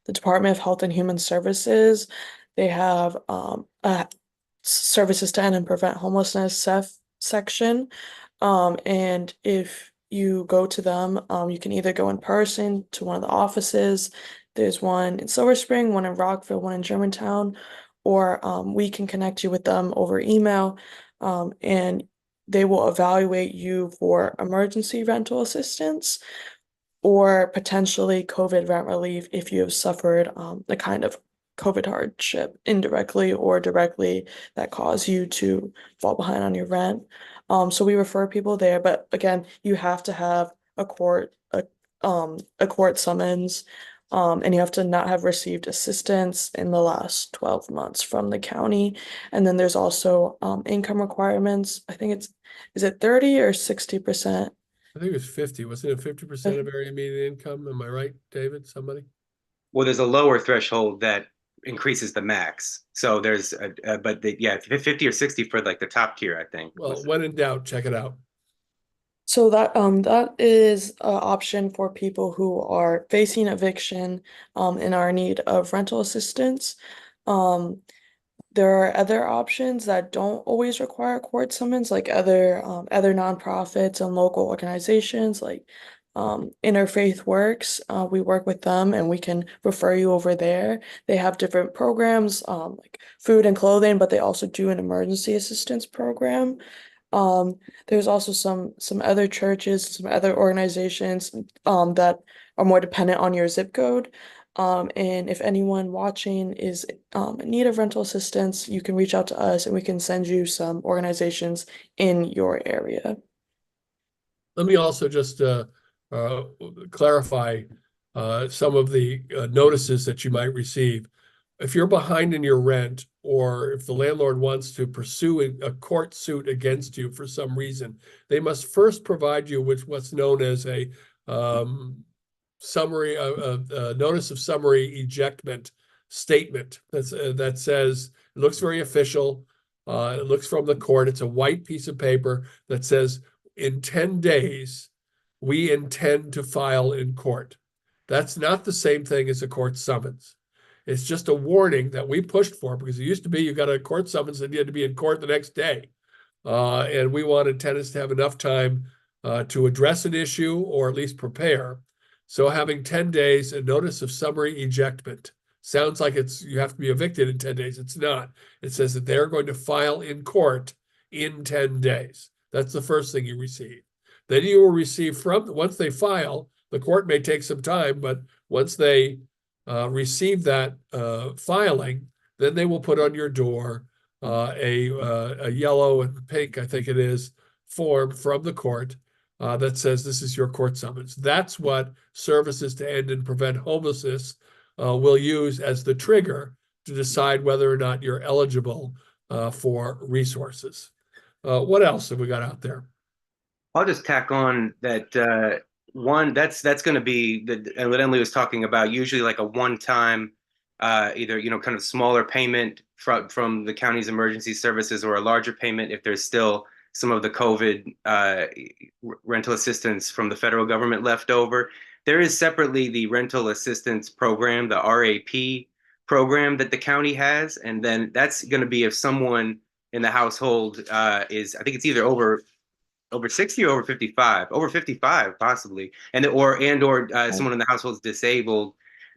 [SPEAKER 6] the Department of Health and Human Services. They have a Services to End and Prevent Homelessness section. And if you go to them, you can either go in person to one of the offices. There's one in Silver Spring, one in Rockville, one in Germantown, or we can connect you with them over email, and they will evaluate you for emergency rental assistance or potentially COVID rent relief if you have suffered the kind of COVID hardship indirectly or directly that caused you to fall behind on your rent. So we refer people there, but again, you have to have a court summons. And you have to not have received assistance in the last 12 months from the county. And then there's also income requirements. I think is it 30 or 60%?
[SPEAKER 1] I think it was 50. Wasn't it 50% of area median income? Am I right, David? Somebody?
[SPEAKER 2] Well, there's a lower threshold that increases the max. So there's yeah, 50 or 60 for like the top tier, I think.
[SPEAKER 1] Well, when in doubt, check it out.
[SPEAKER 6] So that is an option for people who are facing eviction and are in need of rental assistance. There are other options that don't always require court summons, like other nonprofits and local organizations like Interfaith Works. We work with them and we can refer you over there. They have different programs like food and clothing, but they also do an emergency assistance program. There's also some other churches, some other organizations that are more dependent on your zip code. And if anyone watching is in need of rental assistance, you can reach out to us and we can send you some organizations in your area.
[SPEAKER 1] Let me also just clarify some of the notices that you might receive. If you're behind in your rent, or if the landlord wants to pursue a court suit against you for some reason, they must first provide you with what's known as a summary, notice of summary ejectment statement that says, it looks very official. It looks from the court. It's a white piece of paper that says, in 10 days, we intend to file in court. That's not the same thing as a court summons. It's just a warning that we pushed for, because it used to be you got a court summons and you had to be in court the next day. And we wanted tenants to have enough time to address an issue or at least prepare. So having 10 days, a notice of summary ejectment, sounds like you have to be evicted in 10 days. It's not. It says that they're going to file in court in 10 days. That's the first thing you receive. Then you will receive once they file, the court may take some time, but once they receive that filing, then they will put on your door a yellow and pink, I think it is, form from the court that says this is your court summons. That's what Services to End and Prevent Homelessness will use as the trigger to decide whether or not you're eligible for resources. What else have we got out there?
[SPEAKER 2] I'll just tack on that one. That's going to be and what Emily was talking about. Usually, like a one-time, either kind of smaller payment from the county's emergency services, or a larger payment if there's still some of the COVID rental assistance from the federal government left over. There is separately the rental assistance program, the RAP program that the county has, and then that's going to be if someone in the household is, I think it's either over 60 or over 55, over 55 possibly, and or someone in the household is disabled.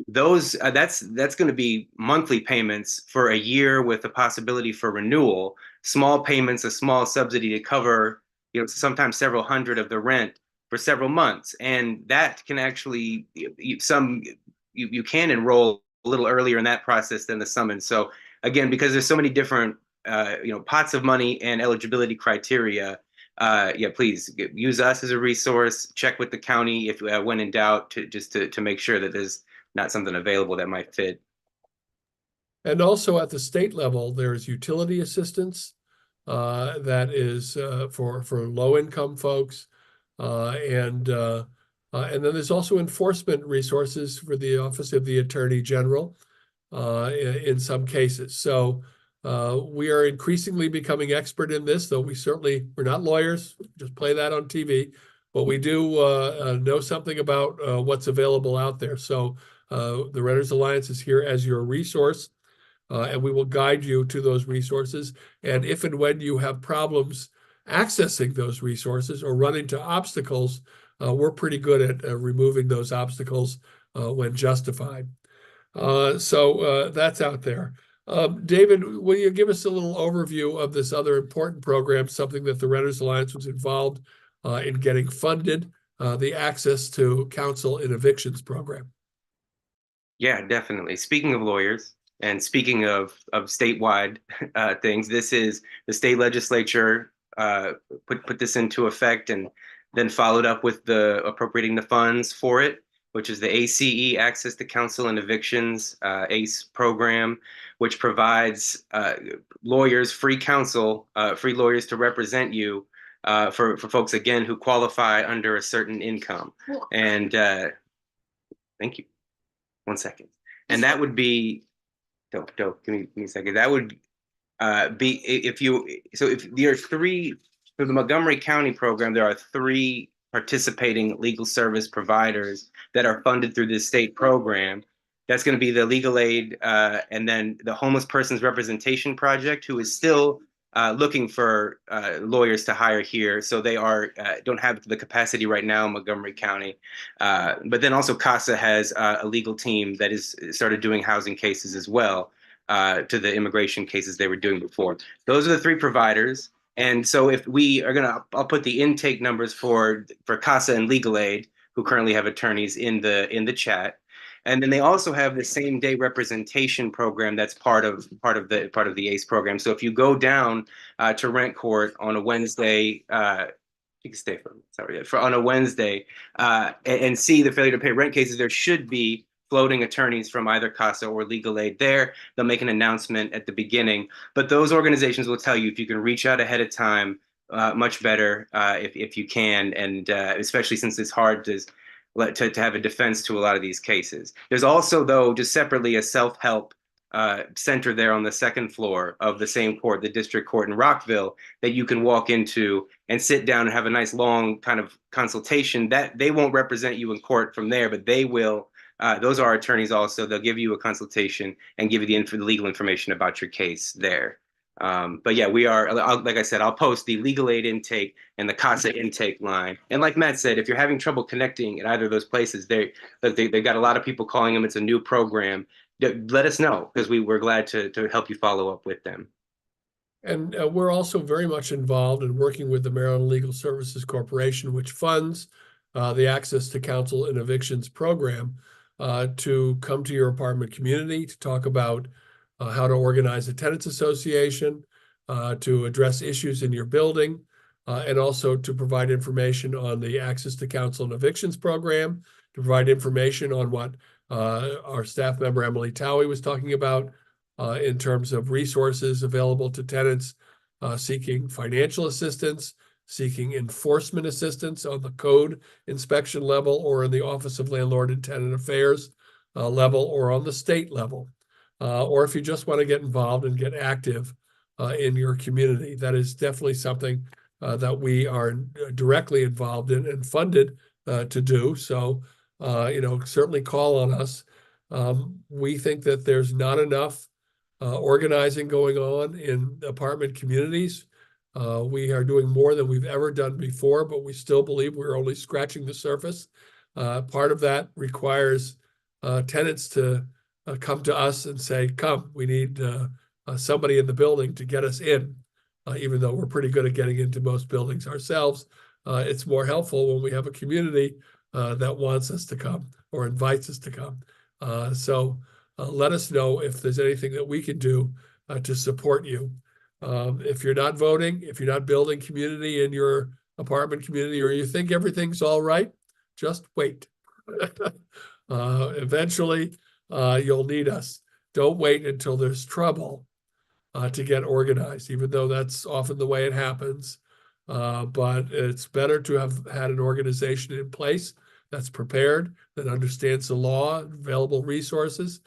[SPEAKER 2] Those that's going to be monthly payments for a year with a possibility for renewal. Small payments, a small subsidy to cover sometimes several hundred of the rent for several months, and that can actually you can enroll a little earlier in that process than the summons. So again, because there's so many different pots of money and eligibility criteria, please use us as a resource. Check with the county if when in doubt, to make sure that there's not something available that might fit.
[SPEAKER 1] And also at the state level, there's utility assistance that is for low-income folks, and then there's also enforcement resources for the Office of the Attorney General in some cases. So we are increasingly becoming expert in this, though we're not lawyers, just play that on TV, but we do know something about what's available out there. So the Renters Alliance is here as your resource, and we will guide you to those resources. And if and when you have problems accessing those resources or run into obstacles, we're pretty good at removing those obstacles when justified. So that's out there. David, will you give us a little overview of this other important program, something that the Renters Alliance was involved in getting funded, the Access to Counsel in Evictions program?
[SPEAKER 2] Yeah, definitely. Speaking of lawyers and speaking of statewide things, this is the state legislature put this into effect and then followed up with the appropriating the funds for it, which is the ACE, Access to Counsel and Evictions, ACE program, which provides lawyers free counsel, free lawyers to represent you for folks, again, who qualify under a certain income. And thank you. 1 second. And that would be, give me a second. That would be if there are three, for the Montgomery County program, there are 3 participating legal service providers that are funded through this state program. That's going to be the Legal Aid and then the Homeless Persons Representation Project, who is still looking for lawyers to hire here. So they don't have the capacity right now in Montgomery County. But then also CASA has a legal team that is started doing housing cases as well to the immigration cases they were doing before. Those are the 3 providers. And so if we are I'll put the intake numbers for CASA and Legal Aid, who currently have attorneys, in the chat. And then they also have the same day representation program that's part of the ACE program. So if you go down to rent court on a Wednesday, you can stay on a Wednesday and see the failure to pay rent cases, there should be floating attorneys from either CASA or Legal Aid there. They'll make an announcement at the beginning, but those organizations will tell you if you can reach out ahead of time, much better if you can, and especially since it's hard to have a defense to a lot of these cases. There's also, though, just separately, a self-help center there on the 2nd floor of the same court, the district court in Rockville, that you can walk into and sit down and have a nice long kind of consultation. That they won't represent you in court from there, but they will. Those are attorneys also. They'll give you a consultation and give you the legal information about your case there. But yeah, we are, like I said, I'll post the Legal Aid intake and the CASA intake line. And like Matt said, if you're having trouble connecting at either of those places, they got a lot of people calling them. It's a new program. Let us know, because we're glad to help you follow up with them.
[SPEAKER 1] And we're also very much involved in working with the Maryland Legal Services Corporation, which funds the Access to Counsel and Evictions program, to come to your apartment community to talk about how to organize a tenants association, to address issues in your building, and also to provide information on the Access to Counsel and Evictions program, to provide information on what our staff member Emily Towie was talking about in terms of resources available to tenants seeking financial assistance, seeking enforcement assistance on the code inspection level or in the Office of Landlord and Tenant Affairs level or on the state level. Or if you just want to get involved and get active in your community. That is definitely something that we are directly involved in and funded to do. So, certainly call on us. We think that there's not enough organizing going on in apartment communities. We are doing more than we've ever done before, but we still believe we're only scratching the surface. Part of that requires tenants to come to us and say, come, we need somebody in the building to get us in. Even though we're pretty good at getting into most buildings ourselves, it's more helpful when we have a community that wants us to come or invites us to come. So let us know if there's anything that we can do to support you. If you're not voting, if you're not building community in your apartment community, or you think everything's all right, just wait. Eventually, you'll need us. Don't wait until there's trouble to get organized, even though that's often the way it happens. But it's better to have had an organization in place that's prepared, that understands the law, available resources,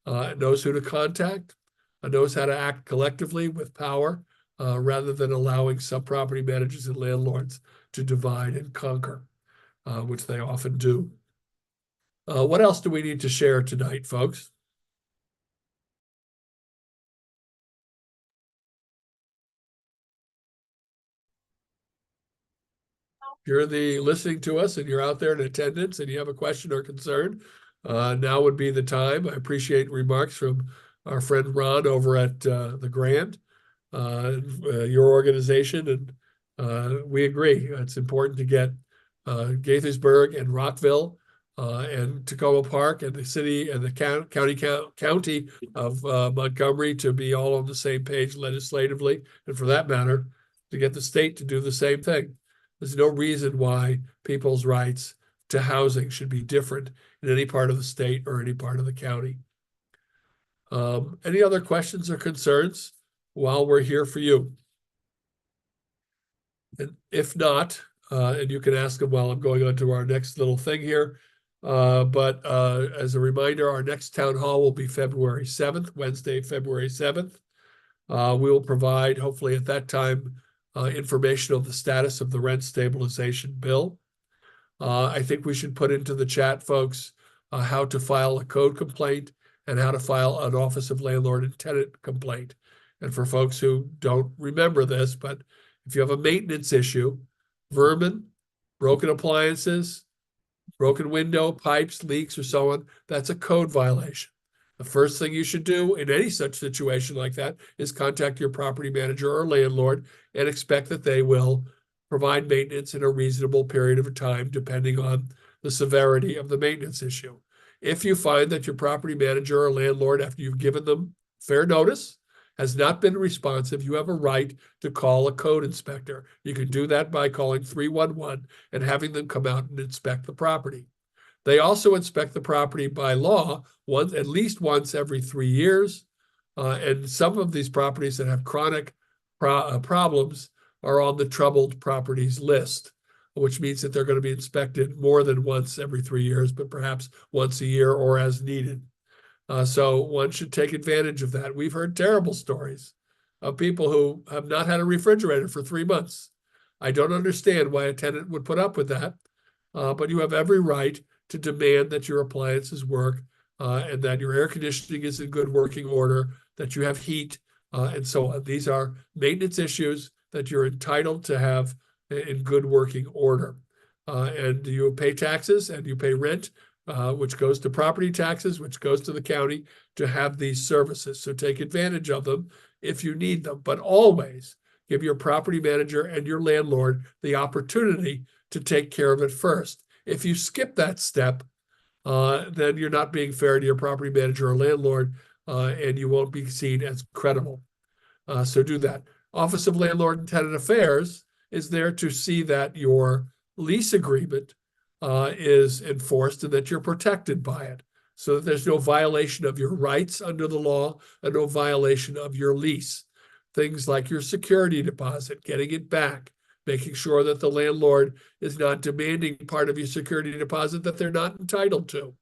[SPEAKER 1] knows who to contact, knows how to act collectively with power, rather than allowing some property managers and landlords to divide and conquer, which they often do. What else do we need to share tonight, folks? You're listening to us and you're out there in attendance and you have a question or concern, now would be the time. I appreciate remarks from our friend Ron over at the Grand, your organization, and we agree. It's important to get Gaithersburg and Rockville and Tacoma Park and the city and the county of Montgomery to be all on the same page legislatively, and for that matter, to get the state to do the same thing. There's no reason why people's rights to housing should be different in any part of the state or any part of the county. Any other questions or concerns while we're here for you? And if not, and you can ask them while I'm going on to our next little thing here, but as a reminder, our next town hall will be February 7th, Wednesday, February 7th. We will provide, hopefully at that time, information on the status of the rent stabilization bill. I think we should put into the chat, folks, how to file a code complaint and how to file an Office of Landlord and Tenant complaint. And for folks who don't remember this, but if you have a maintenance issue, vermin, broken appliances, broken window, pipes, leaks, or so on, that's a code violation. The first thing you should do in any such situation like that is contact your property manager or landlord and expect that they will provide maintenance in a reasonable period of time, depending on the severity of the maintenance issue. If you find that your property manager or landlord, after you've given them fair notice, has not been responsive, you have a right to call a code inspector. You can do that by calling 311 and having them come out and inspect the property. They also inspect the property by law at least once every 3 years. And some of these properties that have chronic problems are on the troubled properties list, which means that they're going to be inspected more than once every 3 years, but perhaps once a year or as needed. So one should take advantage of that. We've heard terrible stories of people who have not had a refrigerator for 3 months. I don't understand why a tenant would put up with that, but you have every right to demand that your appliances work and that your air conditioning is in good working order, that you have heat, and so on. These are maintenance issues that you're entitled to have in good working order. And you pay taxes and you pay rent, which goes to property taxes, which goes to the county to have these services. So take advantage of them if you need them, but always give your property manager and your landlord the opportunity to take care of it first. If you skip that step, then you're not being fair to your property manager or landlord, and you won't be seen as credible. So do that. Office of Landlord and Tenant Affairs is there to see that your lease agreement is enforced and that you're protected by it, so that there's no violation of your rights under the law and no violation of your lease. Things like your security deposit, getting it back, making sure that the landlord is not demanding part of your security deposit that they're not entitled to,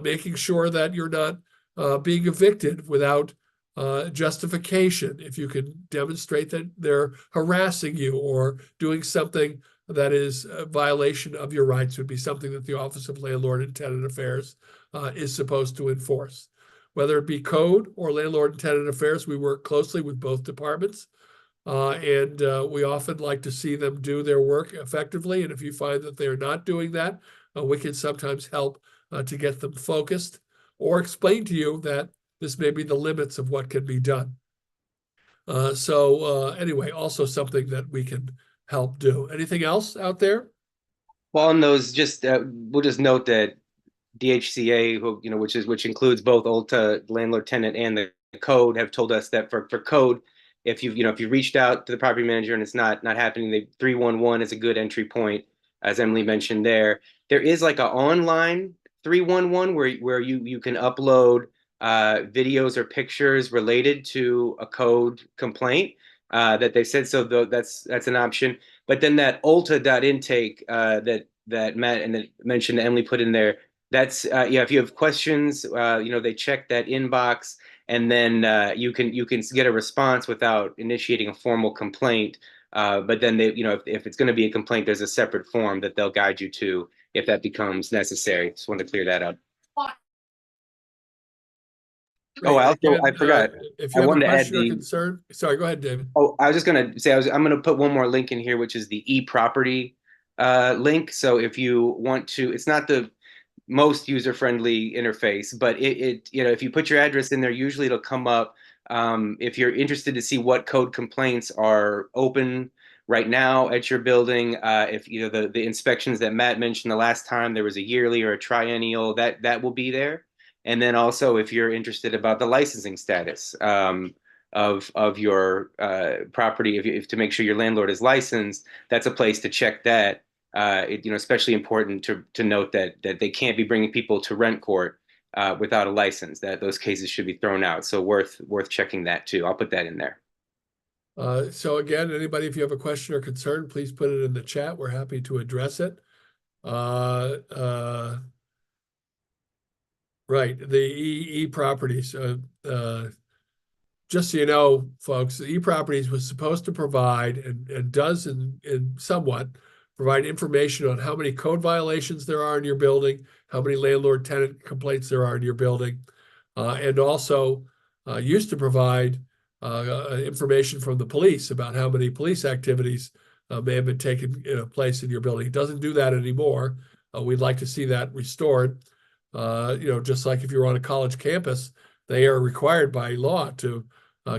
[SPEAKER 1] making sure that you're not being evicted without justification. If you can demonstrate that they're harassing you or doing something that is a violation of your rights, would be something that the Office of Landlord and Tenant Affairs is supposed to enforce. Whether it be code or landlord and tenant affairs, we work closely with both departments. And we often like to see them do their work effectively. And if you find that they're not doing that, we can sometimes help to get them focused or explain to you that this may be the limits of what can be done. Anyway, also something that we can help do. Anything else out there?
[SPEAKER 2] Well, on those, just we'll just note that DHCA, who, which includes both ULTA, landlord tenant, and the code, have told us that for code, if you reached out to the property manager and it's not happening, the 311 is a good entry point, as Emily mentioned there. There is like an online 311 where you can upload videos or pictures related to a code complaint that they said. So that's an option. But then that ulta.intake that Matt and that mentioned that Emily put in there, that's if you have questions, they check that inbox, and then you can get a response without initiating a formal complaint. But then they, if it's going to be a complaint, there's a separate form that they'll guide you to if that becomes necessary. Just wanted to clear that up. Oh, I forgot.
[SPEAKER 1] If you have a question or concern, sorry, go ahead, David.
[SPEAKER 2] Oh, I was just going to say, I'm going to put one more link in here, which is the eProperty link. So if you want to, it's not the most user-friendly interface, but if you put your address in there, usually it'll come up. If you're interested to see what code complaints are open right now at your building, if the inspections that Matt mentioned the last time, there was a yearly or a triennial, that will be there. And then also, if you're interested about the licensing status of your property, if to make sure your landlord is licensed, that's a place to check that. Especially important to note that they can't be bringing people to rent court without a license. That those cases should be thrown out. So worth checking that too. I'll put that in there.
[SPEAKER 1] So again, anybody, if you have a question or concern, please put it in the chat. We're happy to address it. Right, the eProperties. Just so you know, folks, the eProperties was supposed to provide and does in somewhat provide information on how many code violations there are in your building, how many landlord-tenant complaints there are in your building, and also used to provide information from the police about how many police activities may have been taking place in your building. It doesn't do that anymore. We'd like to see that restored. Just like if you're on a college campus, they are required by law to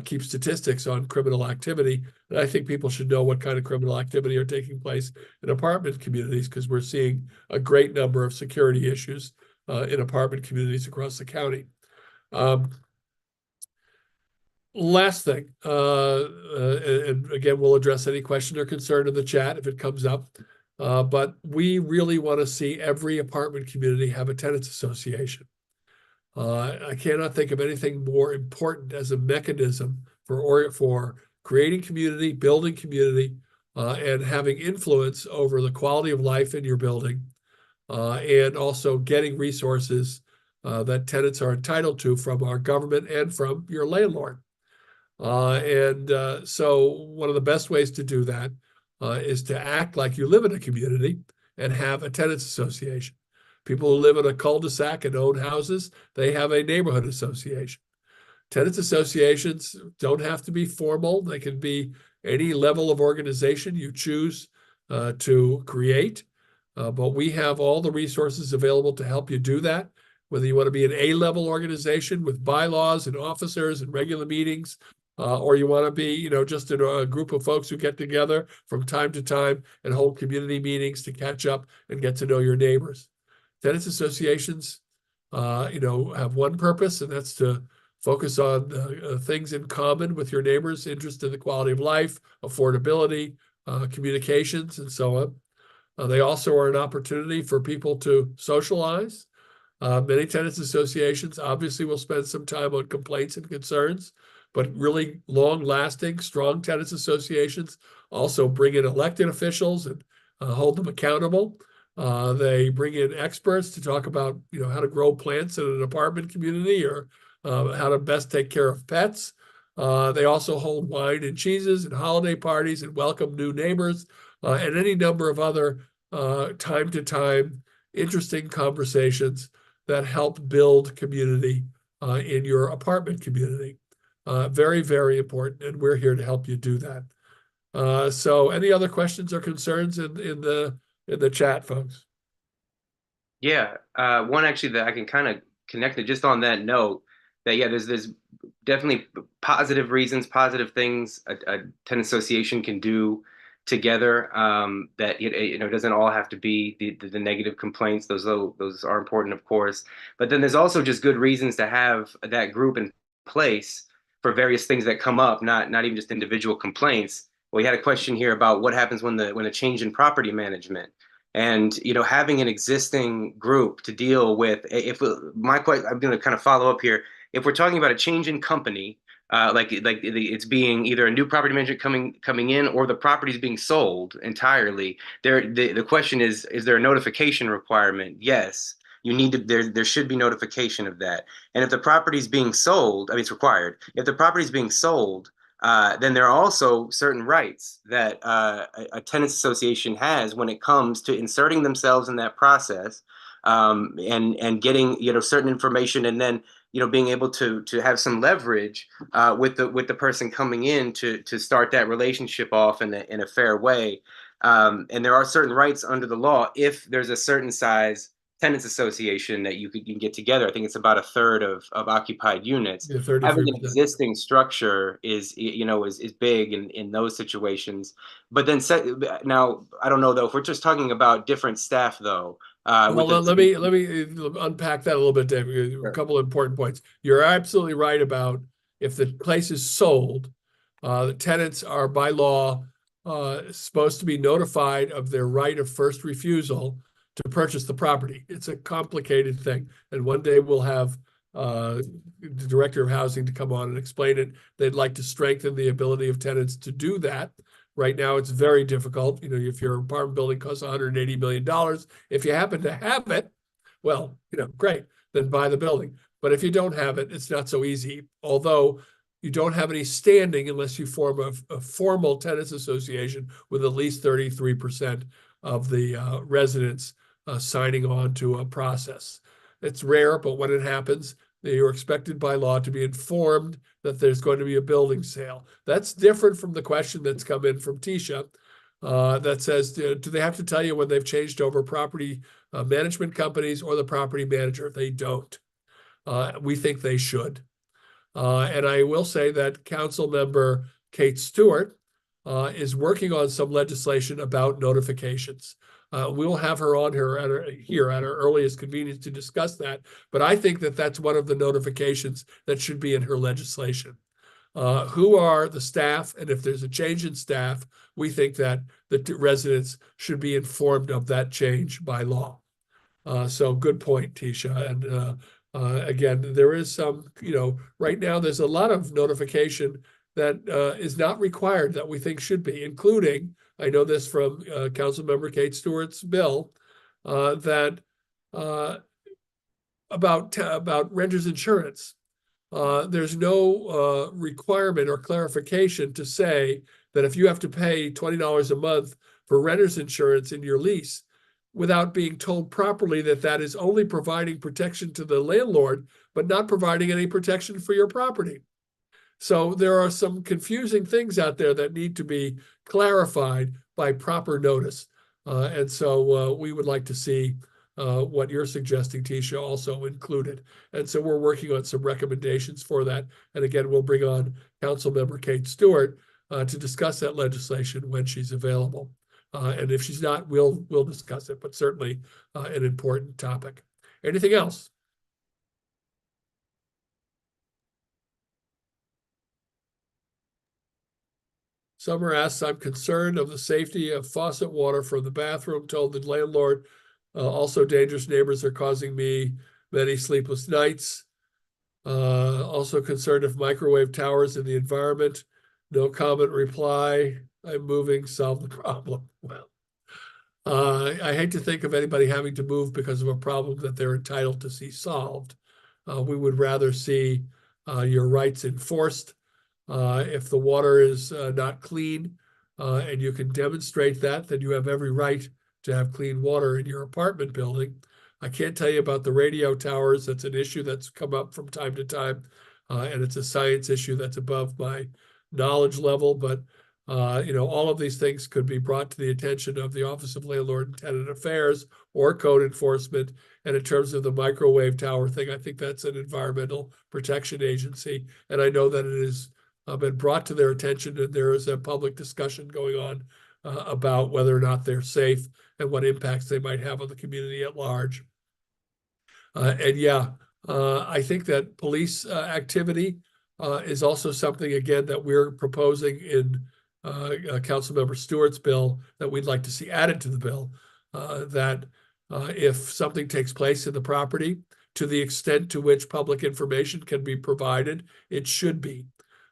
[SPEAKER 1] keep statistics on criminal activity. And I think people should know what kind of criminal activity are taking place in apartment communities, because we're seeing a great number of security issues in apartment communities across the county. Last thing, and again, we'll address any question or concern in the chat if it comes up. But we really want to see every apartment community have a tenants association. I cannot think of anything more important as a mechanism for creating community, building community, and having influence over the quality of life in your building, and also getting resources that tenants are entitled to from our government and from your landlord. So one of the best ways to do that is to act like you live in a community and have a tenants association. People who live in a cul-de-sac and own houses, they have a neighborhood association. Tenants associations don't have to be formal. They can be any level of organization you choose to create. But we have all the resources available to help you do that. Whether you want to be an A-level organization with bylaws and officers and regular meetings, or you want to be, just a group of folks who get together from time to time and hold community meetings to catch up and get to know your neighbors. Tenants associations, have one purpose, and that's to focus on things in common with your neighbors, interest in the quality of life, affordability, communications and so on. They also are an opportunity for people to socialize. Many tenants associations obviously will spend some time on complaints and concerns, but really long-lasting, strong tenants associations also bring in elected officials and hold them accountable. They bring in experts to talk about, how to grow plants in an apartment community or how to best take care of pets. They also hold wine and cheeses and holiday parties and welcome new neighbors and any number of other time-to-time interesting conversations that help build community in your apartment community. Very, very important, and we're here to help you do that. So any other questions or concerns in the chat, folks?
[SPEAKER 2] Yeah, one actually that I can kind of connect it just on that note, that there's definitely positive reasons, positive things a tenant association can do together, that it doesn't all have to be the negative complaints. Those are important, of course, but then there's also just good reasons to have that group in place for various things that come up, not even just individual complaints. We had a question here about what happens when a change in property management. And having an existing group to deal with. I'm going to kind of follow up here. If we're talking about a change in company, it's being either a new property manager coming in or the property is being sold entirely, the question is there a notification requirement? Yes, you need to. There should be notification of that. And if the property is being sold, I mean, it's required. If the property is being sold, then there are also certain rights that a tenants association has when it comes to inserting themselves in that process, and getting certain information, and then being able to have some leverage with the person coming in to start that relationship off in a fair way. And there are certain rights under the law if there's a certain size tenants association that you can get together. I think it's about a third of occupied units.
[SPEAKER 1] Yeah,
[SPEAKER 2] Having an
[SPEAKER 1] 33%.
[SPEAKER 2] existing structure is big in those situations. But then now I don't know though, if we're just talking about different staff though.
[SPEAKER 1] Well, let me unpack that a little bit, Dave.
[SPEAKER 2] Sure.
[SPEAKER 1] A couple of important points. You're absolutely right about if the place is sold, the tenants are by law supposed to be notified of their right of first refusal to purchase the property. It's a complicated thing, and one day we'll have the director of housing to come on and explain it. They'd like to strengthen the ability of tenants to do that. Right now, it's very difficult. If your apartment building costs $180 million, if you happen to have it, well, great, then buy the building. But if you don't have it, it's not so easy. Although you don't have any standing unless you form a formal tenants association with at least 33% of the residents signing on to a process. It's rare, but when it happens, you're expected by law to be informed that there's going to be a building sale. That's different from the question that's come in from Tisha that says, do they have to tell you when they've changed over property management companies or the property manager? They don't. We think they should. And I will say that Council Member Kate Stewart is working on some legislation about notifications. We'll have her on here at her earliest convenience to discuss that. But I think that that's one of the notifications that should be in her legislation. Who are the staff? And if there's a change in staff, we think that the residents should be informed of that change by law. So good point, Tisha. And again, there is some, right now there's a lot of notification that is not required that we think should be, including, I know this from Councilmember Kate Stewart's bill, that about renters insurance. There's no requirement or clarification to say that if you have to pay $20 a month for renters insurance in your lease without being told properly that that is only providing protection to the landlord, but not providing any protection for your property. So there are some confusing things out there that need to be clarified by proper notice. And so we would like to see what you're suggesting, Tisha, also included. And so we're working on some recommendations for that. And again, we'll bring on Councilmember Kate Stewart to discuss that legislation when she's available. And if she's not, we'll discuss it, but certainly an important topic. Anything else? Summer asks, I'm concerned of the safety of faucet water from the bathroom, told the landlord. Also dangerous neighbors are causing me many sleepless nights. Also concerned of microwave towers in the environment. No comment reply. I'm moving, solve the problem. Well, I hate to think of anybody having to move because of a problem that they're entitled to see solved. We would rather see your rights enforced. If the water is not clean and you can demonstrate that, then you have every right to have clean water in your apartment building. I can't tell you about the radio towers. That's an issue that's come up from time to time, and it's a science issue that's above my knowledge level. But all of these things could be brought to the attention of the Office of Landlord and Tenant Affairs or code enforcement. And in terms of the microwave tower thing, I think that's an environmental protection agency, and I know that it has been brought to their attention, and there is a public discussion going on about whether or not they're safe and what impacts they might have on the community at large. I think that police activity is also something, again, that we're proposing in Councilmember Stewart's bill that we'd like to see added to the bill, that if something takes place in the property, to the extent to which public information can be provided, it should be.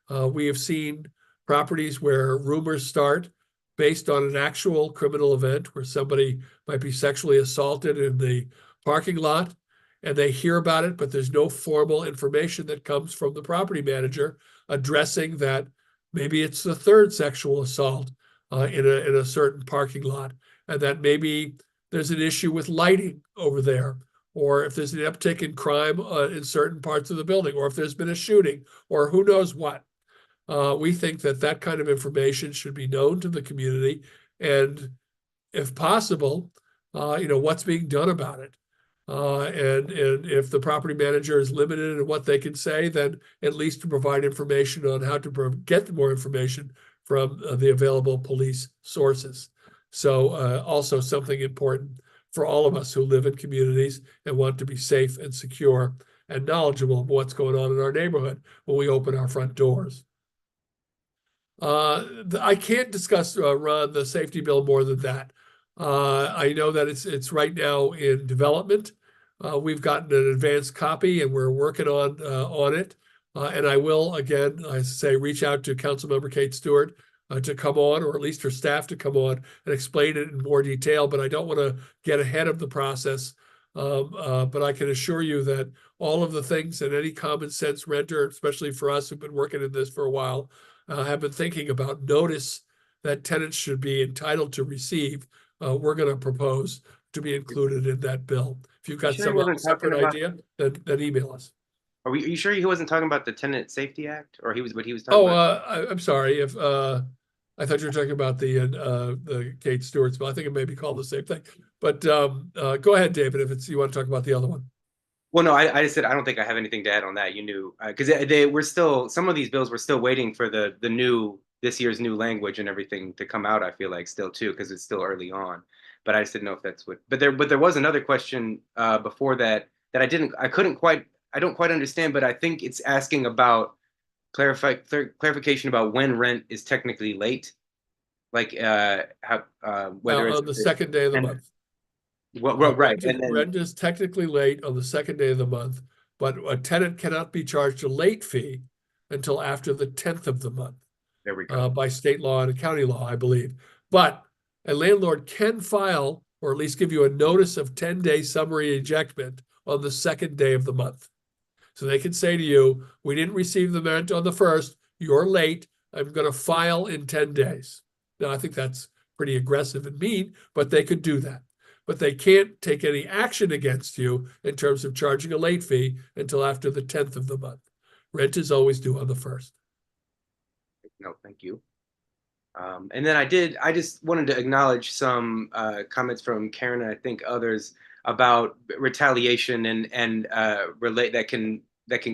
[SPEAKER 1] We have seen properties where rumors start based on an actual criminal event where somebody might be sexually assaulted in the parking lot, and they hear about it, but there's no formal information that comes from the property manager addressing that maybe it's the third sexual assault in a certain parking lot, and that maybe there's an issue with lighting over there, or if there's an uptick in crime in certain parts of the building, or if there's been a shooting, or who knows what. We think that that kind of information should be known to the community, and if possible, what's being done about it. And if the property manager is limited in what they can say, then at least to provide information on how to get more information from the available police sources. So also something important for all of us who live in communities and want to be safe and secure and knowledgeable of what's going on in our neighborhood when we open our front doors. I can't discuss, Ron, the safety bill more than that. I know that it's right now in development. We've gotten an advanced copy and we're working on it. And I will, again, I say, reach out to Councilmember Kate Stewart to come on, or at least her staff to come on and explain it in more detail. But I don't want to get ahead of the process. But I can assure you that all of the things that any common sense renter, especially for us who've been working in this for a while, have been thinking about notice that tenants should be entitled to receive, we're going to propose to be included in that bill. If you've got
[SPEAKER 2] Sure,
[SPEAKER 1] some
[SPEAKER 2] he wasn't
[SPEAKER 1] separate
[SPEAKER 2] talking about-
[SPEAKER 1] idea, then email us.
[SPEAKER 2] Are you sure he wasn't talking about the Tenant Safety Act, or he was talking about?
[SPEAKER 1] I'm sorry if I thought you were talking about the Kate Stewart's bill. I think it may be called the same thing. But go ahead, David, if you want to talk about the other one.
[SPEAKER 2] Well, no, I just said I don't think I have anything to add on that. You knew, because they were still, some of these bills were still waiting for this year's new language and everything to come out. I feel like still too, because it's still early on. But I just didn't know if that's what. But there was another question before that I don't quite understand. But I think it's asking about clarification about when rent is technically late, like whether it's
[SPEAKER 1] on the second day of the month.
[SPEAKER 2] Well, right. And then
[SPEAKER 1] Rent is technically late on the second day of the month, but a tenant cannot be charged a late fee until after the 10th of the month.
[SPEAKER 2] There we go.
[SPEAKER 1] By state law and county law, I believe. But a landlord can file, or at least give you a notice of 10-day summary ejectment on the second day of the month. So they can say to you, we didn't receive the rent on the 1st, you're late, I'm going to file in 10 days. Now, I think that's pretty aggressive and mean, but they could do that. But they can't take any action against you in terms of charging a late fee until after the 10th of the month. Rent is always due on the 1st.
[SPEAKER 2] No, thank you. And then I just wanted to acknowledge some comments from Karen and I think others about retaliation and relate that can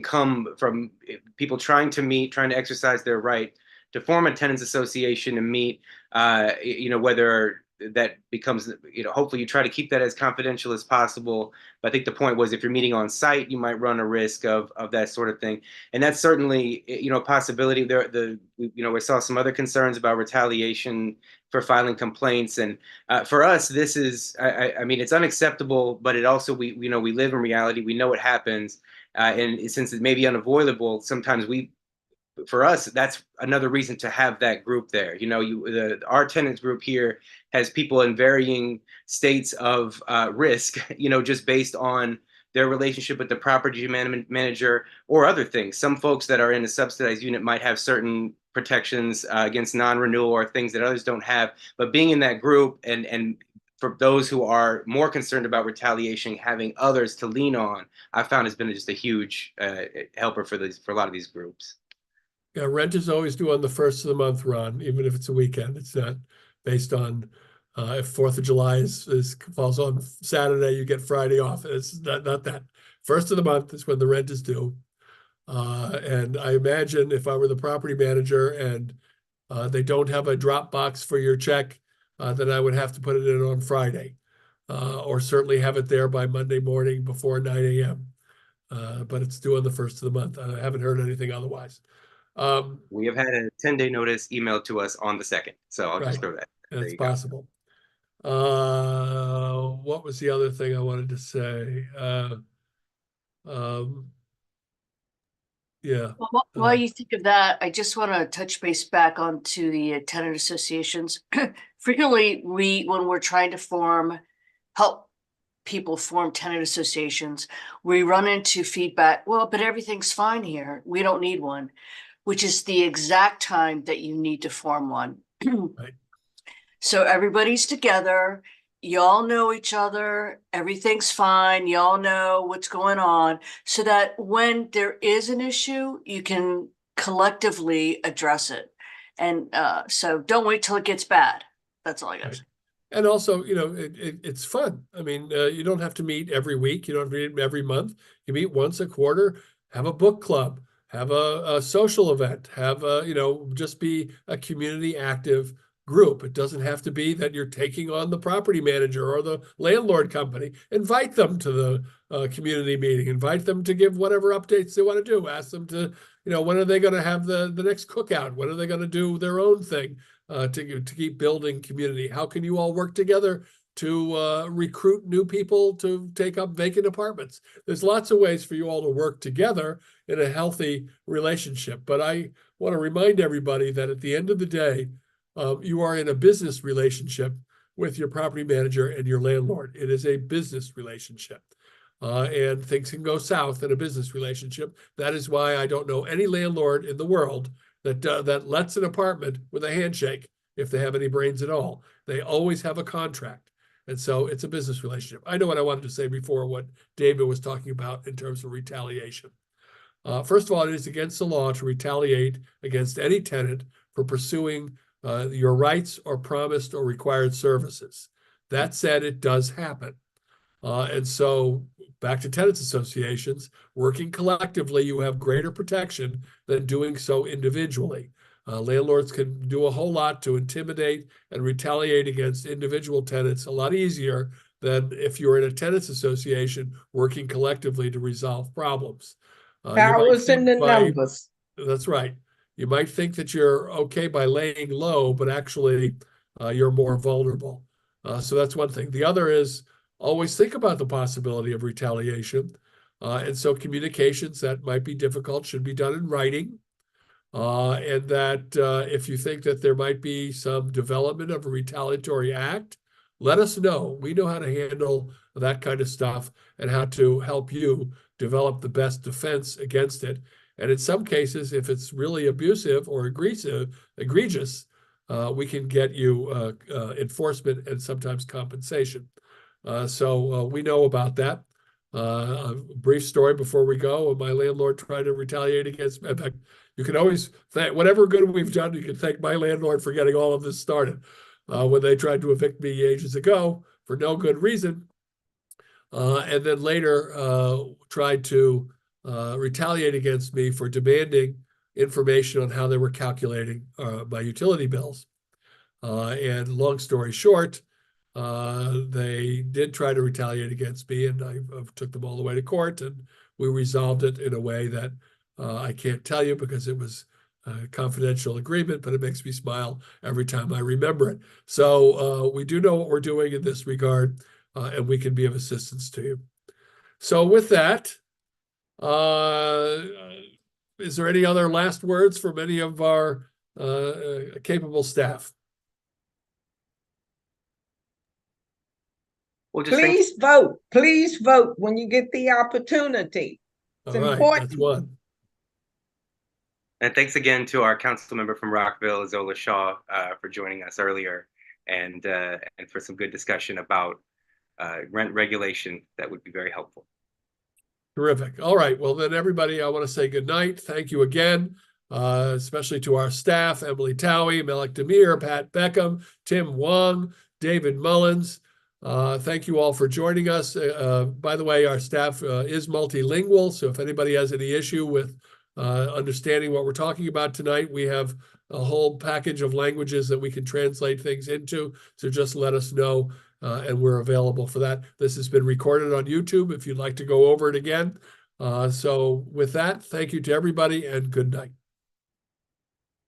[SPEAKER 2] come from people trying to exercise their right to form a tenants association and meet, whether that becomes, hopefully you try to keep that as confidential as possible. But I think the point was, if you're meeting on site, you might run a risk of that sort of thing. And that's certainly, a possibility. We saw some other concerns about retaliation for filing complaints. And for us, this is, I mean, it's unacceptable, but it also, we live in reality. We know it happens. And since it may be unavoidable, sometimes for us, that's another reason to have that group there. Our tenants group here has people in varying states of risk, just based on their relationship with the property manager or other things. Some folks that are in a subsidized unit might have certain protections against non-renewal or things that others don't have. But being in that group, and for those who are more concerned about retaliation, having others to lean on, I found has been just a huge helper for a lot of these groups.
[SPEAKER 1] Yeah, rent is always due on the first of the month, Ron, even if it's a weekend. It's not based on if 4th of July falls on Saturday, you get Friday off. It's not that. First of the month is when the rent is due. And I imagine if I were the property manager and they don't have a drop box for your check, then I would have to put it in on Friday, or certainly have it there by Monday morning before 9 a.m. But it's due on the first of the month. I haven't heard anything otherwise.
[SPEAKER 2] We have had a 10-day notice emailed to us on the 2nd, so I'll just
[SPEAKER 1] Right.
[SPEAKER 2] throw that.
[SPEAKER 1] It's possible. What was the other thing I wanted to say? Yeah.
[SPEAKER 7] Well, while you think of that, I just want to touch base back onto the tenant associations. Frequently, when we're trying to help people form tenant associations, we run into feedback, well, but everything's fine here. We don't need one, which is the exact time that you need to form one.
[SPEAKER 1] Right.
[SPEAKER 7] So everybody's together. Y'all know each other. Everything's fine. Y'all know what's going on, so that when there is an issue, you can collectively address it. And so don't wait till it gets bad. That's all I got to say.
[SPEAKER 1] And also, it's fun. I mean, you don't have to meet every week. You don't have to meet every month. You meet once a quarter, have a book club, have a social event, have just be a community active group. It doesn't have to be that you're taking on the property manager or the landlord company. Invite them to the community meeting. Invite them to give whatever updates they want to do. Ask them to, when are they going to have the next cookout? When are they going to do their own thing to keep building community? How can you all work together to recruit new people to take up vacant apartments? There's lots of ways for you all to work together in a healthy relationship. But I want to remind everybody that at the end of the day, you are in a business relationship with your property manager and your landlord. It is a business relationship. And things can go south in a business relationship. That is why I don't know any landlord in the world that lets an apartment with a handshake if they have any brains at all. They always have a contract. And so it's a business relationship. I know what I wanted to say before what David was talking about in terms of retaliation. First of all, it is against the law to retaliate against any tenant for pursuing your rights or promised or required services. That said, it does happen. And so back to tenants associations, working collectively, you have greater protection than doing so individually. Landlords can do a whole lot to intimidate and retaliate against individual tenants a lot easier than if you're in a tenants association working collectively to resolve problems.
[SPEAKER 4] Powers in the numbers.
[SPEAKER 1] That's right. You might think that you're okay by laying low, but actually you're more vulnerable. So that's one thing. The other is always think about the possibility of retaliation. And so communications that might be difficult should be done in writing. And that if you think that there might be some development of a retaliatory act, let us know. We know how to handle that kind of stuff and how to help you develop the best defense against it. And in some cases, if it's really abusive or egregious, we can get you enforcement and sometimes compensation. So we know about that. A brief story before we go. When my landlord tried to retaliate against me, in fact, you can always thank whatever good we've done. You can thank my landlord for getting all of this started. When they tried to evict me ages ago for no good reason, and then later tried to retaliate against me for demanding information on how they were calculating my utility bills. And long story short, they did try to retaliate against me, and I took them all the way to court, and we resolved it in a way that I can't tell you because it was a confidential agreement, but it makes me smile every time I remember it. So we do know what we're doing in this regard, and we can be of assistance to you. So with that, is there any other last words from any of our capable staff?
[SPEAKER 2] Well, just thank
[SPEAKER 4] Please vote. Please vote when you get the opportunity. It's
[SPEAKER 1] All right,
[SPEAKER 4] important.
[SPEAKER 1] that's one.
[SPEAKER 2] And thanks again to our council member from Rockville, Zola Shaw, for joining us earlier and for some good discussion about rent regulation that would be very helpful.
[SPEAKER 1] Terrific. All right. Well, then, everybody, I want to say good night. Thank you again, especially to our staff, Emily Towie, Melik Demir, Pat Beckham, Tim Wong, David Mullins. Thank you all for joining us. By the way, our staff is multilingual, so if anybody has any issue with understanding what we're talking about tonight, we have a whole package of languages that we can translate things into, so just let us know, and we're available for that. This has been recorded on YouTube if you'd like to go over it again. So with that, thank you to everybody, and good night.